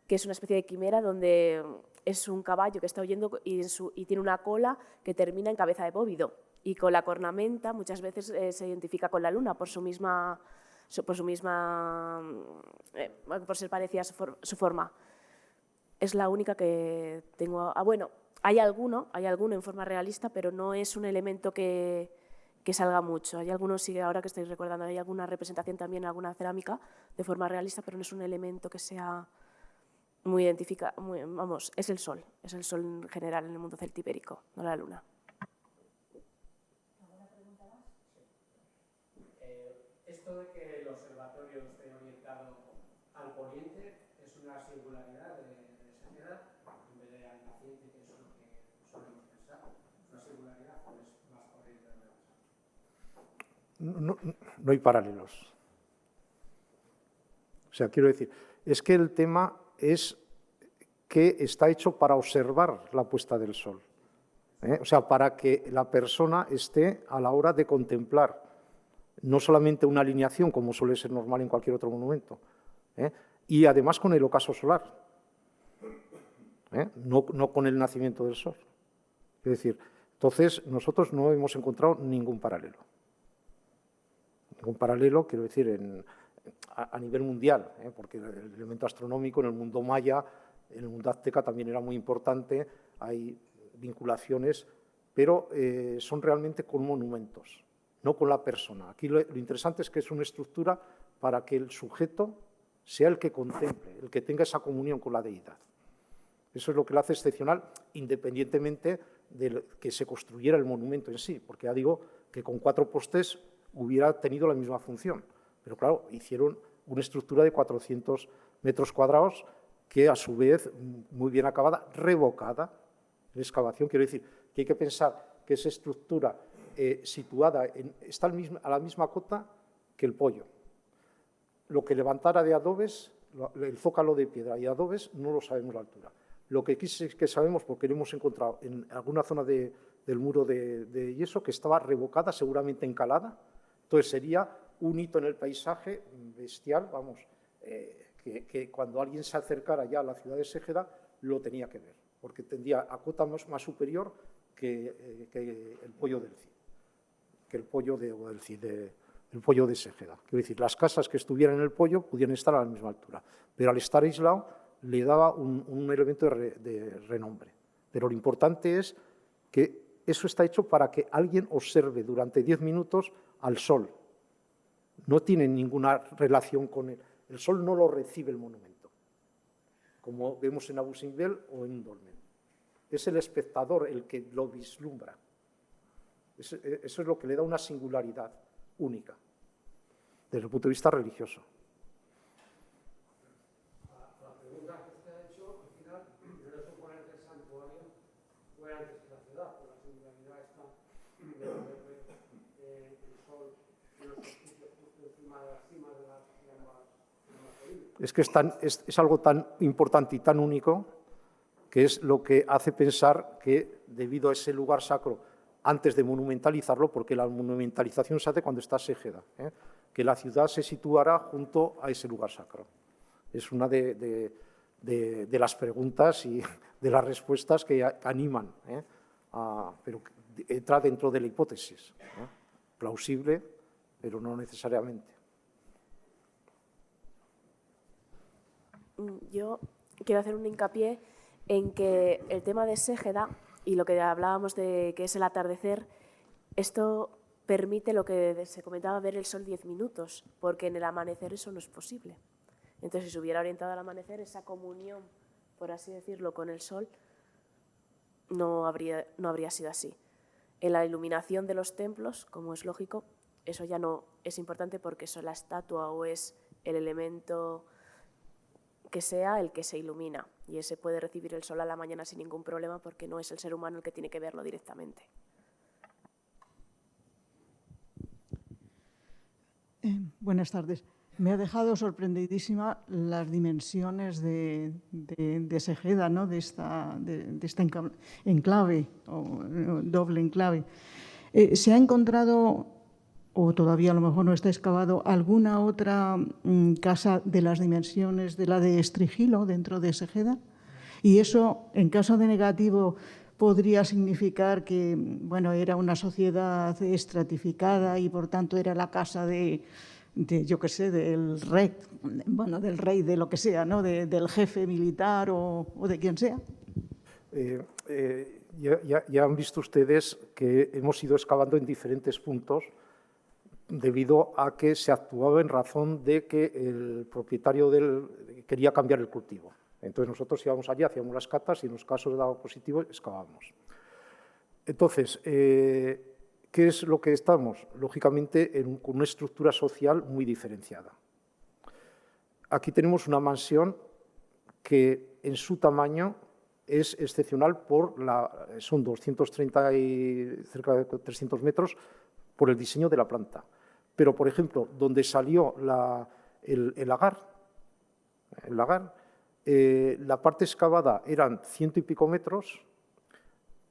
Speaker 3: que es una especie de quimera, donde es un caballo que está huyendo y tiene una cola que termina en cabeza de bóvido, y con la cornamenta muchas veces se identifica con la luna por ser parecida a su forma. Es la única que tengo. Bueno, hay alguno en forma realista, pero no es un elemento que salga mucho. Hay algunos, sí, ahora que estoy recordando, hay alguna representación también, alguna cerámica de forma realista, pero no es un elemento que sea muy identificado. Vamos, es el sol en general en el mundo celtibérico, no la luna.
Speaker 6: ¿Alguna pregunta más? Sí. Esto de que el observatorio esté orientado al poniente es una singularidad de Ejeda, en vez de al naciente, que es lo que solemos pensar. ¿Es una singularidad o es más corriente de la cosa?
Speaker 2: No hay paralelos. O sea, quiero decir, es que el tema es que está hecho para observar la puesta del sol. O sea, para que la persona esté a la hora de contemplar no solamente una alineación, como suele ser normal en cualquier otro monumento, y además con el ocaso solar, no con el nacimiento del sol. Es decir, entonces nosotros no hemos encontrado ningún paralelo. Ningún paralelo, quiero decir, a nivel mundial, porque el elemento astronómico en el mundo maya, en el mundo azteca también era muy importante, hay vinculaciones, pero son realmente con monumentos, no con la persona. Aquí lo interesante es que es una estructura para que el sujeto sea el que contemple, el que tenga esa comunión con la deidad. Eso es lo que lo hace excepcional, independientemente de que se construyera el monumento en sí, porque ya digo que con 4 postes hubiera tenido la misma función. Pero claro, hicieron una estructura de 400 metros cuadrados que a su vez, muy bien acabada, revocada en excavación. Quiero decir que hay que pensar que esa estructura situada está a la misma cota que el Pollo. Lo que levantara de adobes, el zócalo de piedra y adobes, no lo sabemos la altura. Lo que sí que sabemos, porque lo hemos encontrado en alguna zona del muro de yeso, que estaba revocada, seguramente encalada. Entonces sería un hito en el paisaje bestial, vamos, que cuando alguien se acercara ya a la ciudad de Ségeda lo tenía que ver, porque tendría a cota más superior que el pollo del Cid, que el pollo de Ségeda. Quiero decir, las casas que estuvieran en el pollo pudieran estar a la misma altura, pero al estar aislado le daba un elemento de renombre. Pero lo importante es que eso está hecho para que alguien observe durante 10 minutos al sol. No tiene ninguna relación con él. El sol no lo recibe el monumento, como vemos en Abu Simbel o en un dolmen. Es el espectador el que lo vislumbra. Eso es lo que le da una singularidad única, desde el punto de vista religioso.
Speaker 6: La pregunta que usted ha hecho, al final, debe suponer que el santuario fue antes que la ciudad, por la singularidad está de ver el sol y los solsticios justo encima de las cimas de las colinas.
Speaker 2: Es que es algo tan importante y tan único que es lo que hace pensar que, debido a ese lugar sacro, antes de monumentalizarlo, porque la monumentalización se hace cuando está Ségeda, que la ciudad se situará junto a ese lugar sacro. Es una de las preguntas y de las respuestas que animan, pero entra dentro de la hipótesis, plausible, pero no necesariamente.
Speaker 3: Yo quiero hacer un hincapié en que el tema de Ségeda y lo que hablábamos de que es el atardecer, esto permite lo que se comentaba, ver el sol 10 minutos, porque en el amanecer eso no es posible. Entonces, si se hubiera orientado al amanecer, esa comunión, por así decirlo, con el sol, no habría sido así. En la iluminación de los templos, como es lógico, eso ya no es importante porque es la estatua o es el elemento que sea el que se ilumina, y ese puede recibir el sol a la mañana sin ningún problema porque no es el ser humano el que tiene que verlo directamente.
Speaker 7: Buenas tardes. Me ha dejado sorprendidísima las dimensiones de Ségeda, ¿no? de esta enclave, o doble enclave. ¿Se ha encontrado, o todavía a lo mejor no está excavado, alguna otra casa de las dimensiones de la de Estrigilo dentro de Ségeda? Y eso, en caso de negativo, podría significar que, bueno, era una sociedad estratificada y, por tanto, era la casa de yo qué sé, del rey, bueno, del rey, de lo que sea, ¿no? Del jefe militar o de quien sea.
Speaker 2: Ya han visto ustedes que hemos ido excavando en diferentes puntos debido a que se actuaba en razón de que el propietario quería cambiar el cultivo. Entonces nosotros íbamos allí, hacíamos las catas y en los casos de dado positivo excavábamos. Entonces, ¿qué es lo que estamos? Lógicamente, con una estructura social muy diferenciada. Aquí tenemos una mansión que en su tamaño es excepcional, son 230 y cerca de 300 metros por el diseño de la planta. Pero, por ejemplo, donde salió el lagar, la parte excavada eran 100 y pico metros,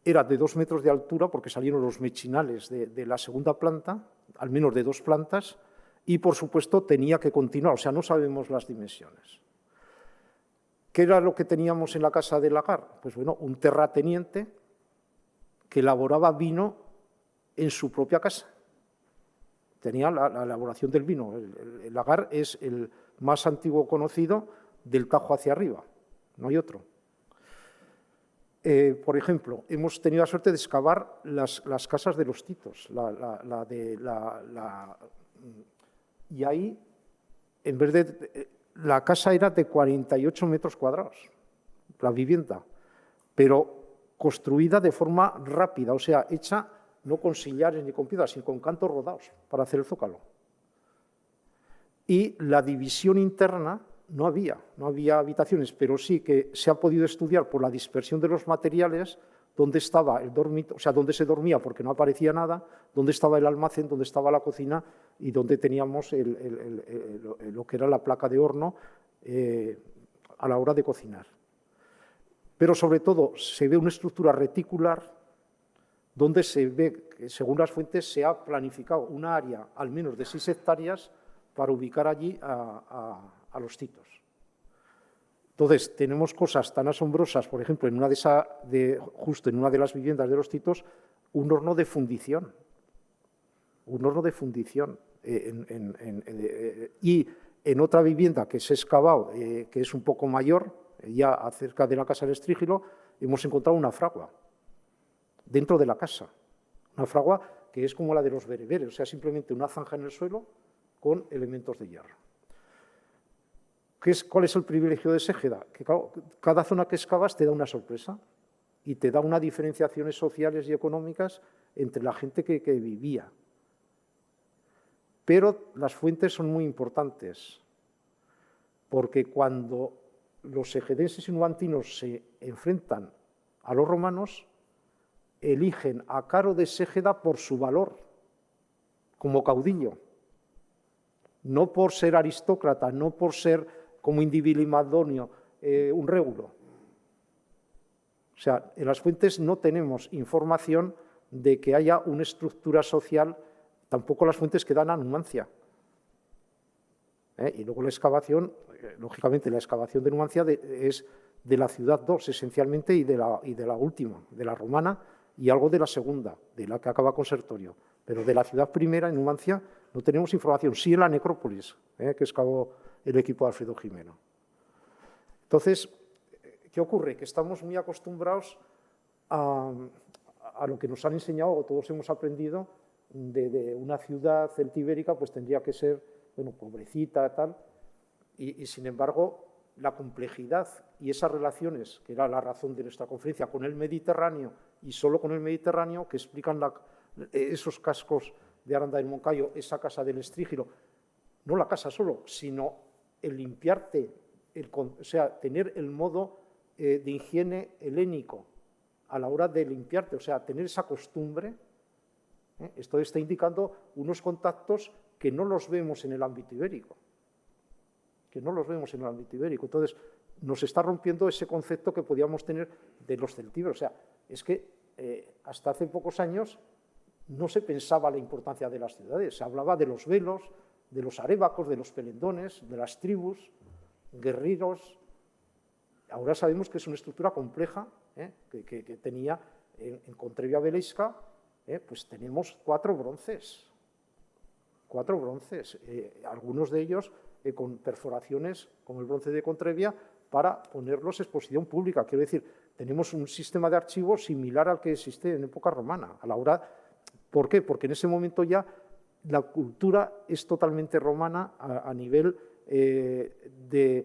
Speaker 2: era de 2 metros de altura porque salieron los mechinales de la segunda planta, al menos de 2 plantas, y por supuesto tenía que continuar, o sea, no sabemos las dimensiones. ¿Qué era lo que teníamos en la casa del lagar? Pues bueno, un terrateniente que elaboraba vino en su propia casa. Tenía la elaboración del vino. El lagar es el más antiguo conocido del Tajo hacia arriba, no hay otro. Por ejemplo, hemos tenido la suerte de excavar las casas de los Titos, y ahí, en vez de... La casa era de 48 metros cuadrados, la vivienda, pero construida de forma rápida, o sea, hecha no con sillares ni con piedras, sino con cantos rodados para hacer el zócalo. Y la división interna no había habitaciones, pero sí que se ha podido estudiar por la dispersión de los materiales dónde estaba el dormitorio, o sea, dónde se dormía porque no aparecía nada, dónde estaba el almacén, dónde estaba la cocina y dónde teníamos lo que era la placa de horno a la hora de cocinar. Pero sobre todo se ve una estructura reticular donde se ve que, según las fuentes, se ha planificado una área al menos de 6 hectáreas para ubicar allí a los citos. Entonces, tenemos cosas tan asombrosas, por ejemplo, justo en una de las viviendas de los citos, un horno de fundición. Un horno de fundición. Y en otra vivienda que se ha excavado, que es un poco mayor, ya cerca de la casa del Estrígilo, hemos encontrado una fragua dentro de la casa. Una fragua que es como la de los bereberes, o sea, simplemente una zanja en el suelo con elementos de hierro. ¿Cuál es el privilegio de Ségeda? Que cada zona que excavas te da una sorpresa y te da unas diferenciaciones sociales y económicas entre la gente que vivía. Pero las fuentes son muy importantes, porque cuando los segedenses y numantinos se enfrentan a los romanos, eligen a Caro de Ségeda por su valor como caudillo, no por ser aristócrata, no por ser como Indivili Macedonio, un régulo. O sea, en las fuentes no tenemos información de que haya una estructura social, tampoco las fuentes que dan a Numancia. Y luego la excavación, lógicamente la excavación de Numancia es de la ciudad 2 esencialmente y de la última, de la romana y algo de la segunda, de la que acaba con Sertorio. Pero de la ciudad primera, en Numancia, no tenemos información. Sí en la necrópolis, que excavó el equipo de Alfredo Jimeno. Entonces, ¿qué ocurre? Que estamos muy acostumbrados a lo que nos han enseñado, o todos hemos aprendido, de una ciudad celtibérica, pues tendría que ser, bueno, pobrecita, tal, y sin embargo, la complejidad y esas relaciones, que era la razón de nuestra conferencia, con el Mediterráneo y solo con el Mediterráneo, que explican esos cascos de Aranda del Moncayo, esa casa del Estrígilo, no la casa solo, sino el limpiarte, o sea, tener el modo de higiene helénico a la hora de limpiarte, o sea, tener esa costumbre. Esto está indicando unos contactos que no los vemos en el ámbito ibérico. Entonces, nos está rompiendo ese concepto que podíamos tener de los celtíberos. O sea, es que hasta hace pocos años no se pensaba la importancia de las ciudades. Se hablaba de los velos, de los arébacos, de los pelendones, de las tribus, guerreros. Ahora sabemos que es una estructura compleja, que tenía en Contrevia Beleisca, pues tenemos 4 bronces. 4 bronces, algunos de ellos con perforaciones, como el bronce de Contrevia, para ponerlos en exposición pública. Quiero decir, tenemos un sistema de archivos similar al que existe en época romana. A la hora, ¿por qué? Porque en ese momento ya la cultura es totalmente romana a nivel de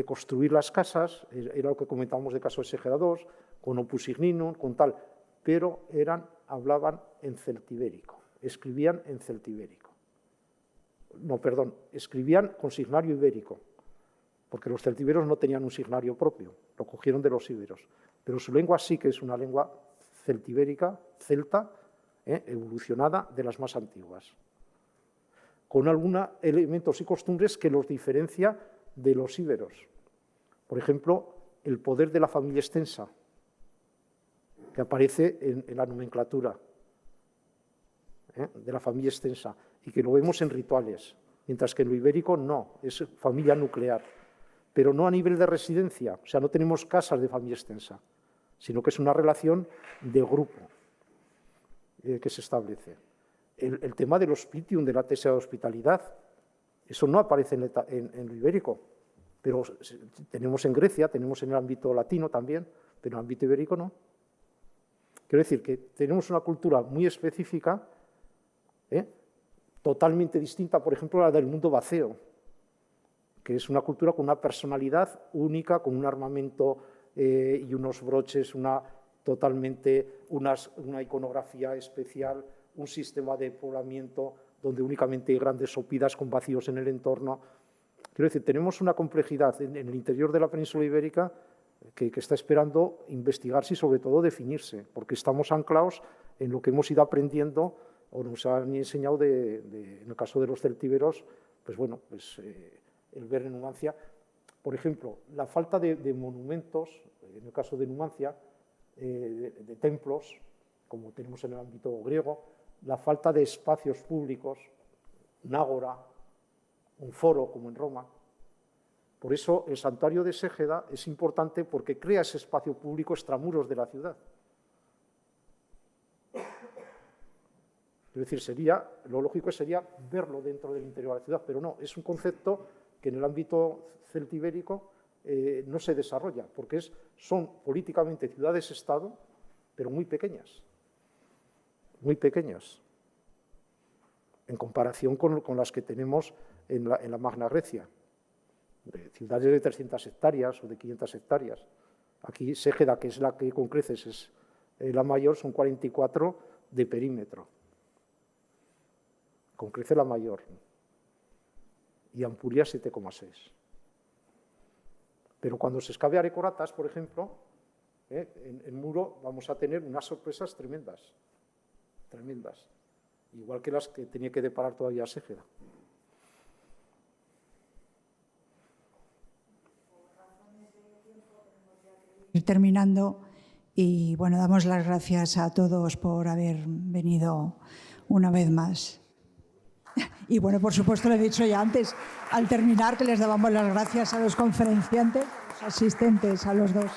Speaker 2: construir las casas, era lo que comentábamos de caso de Ségeda II, con Opus Igninum, con tal, pero hablaban en celtibérico, escribían en celtibérico. No, perdón, escribían con signario ibérico, porque los celtíberos no tenían un signario propio, lo cogieron de los íberos, pero su lengua sí que es una lengua celtibérica, celta, evolucionada de las más antiguas, con algunos elementos y costumbres que los diferencia de los íberos. Por ejemplo, el poder de la familia extensa, que aparece en la nomenclatura de la familia extensa, y que lo vemos en rituales, mientras que en lo ibérico no, es familia nuclear, pero no a nivel de residencia, o sea, no tenemos casas de familia extensa, sino que es una relación de grupo que se establece. El tema del hospitium, de la tesis de hospitalidad, eso no aparece en lo ibérico, pero tenemos en Grecia, tenemos en el ámbito latino también, pero en el ámbito ibérico no. Quiero decir que tenemos una cultura muy específica, totalmente distinta, por ejemplo, a la del mundo vaceo, que es una cultura con una personalidad única, con un armamento y unos broches, una iconografía especial, un sistema de poblamiento donde únicamente hay grandes sopidas con vacíos en el entorno. Quiero decir, tenemos una complejidad en el interior de la península ibérica que está esperando investigarse y sobre todo definirse, porque estamos anclados en lo que hemos ido aprendiendo o nos han enseñado en el caso de los celtíberos, pues bueno, pues el ver en Numancia, por ejemplo, la falta de monumentos, en el caso de Numancia, de templos, como tenemos en el ámbito griego, la falta de espacios públicos, un ágora, un foro como en Roma. Por eso el santuario de Ségeda es importante porque crea ese espacio público extramuros de la ciudad. Es decir, lo lógico sería verlo dentro del interior de la ciudad, pero no, es un concepto que en el ámbito celtibérico no se desarrolla, porque son políticamente ciudades-estado, pero muy pequeñas, en comparación con las que tenemos en la Magna Grecia, de ciudades de 300 hectáreas o de 500 hectáreas. Aquí Ségeda, que es la que con creces es la mayor, son 44 de perímetro. Con crece la mayor. Y Ampuria 7,6. Pero cuando se excave Arecoratas, por ejemplo, en Muro vamos a tener unas sorpresas tremendas. Tremendas. Igual que las que tenía que deparar todavía Ségeda.
Speaker 1: Ir terminando y bueno, damos las gracias a todos por haber venido una vez más. Y bueno, por supuesto, lo he dicho ya antes, al terminar, que les dábamos las gracias a los conferenciantes, a los asistentes, a los dos.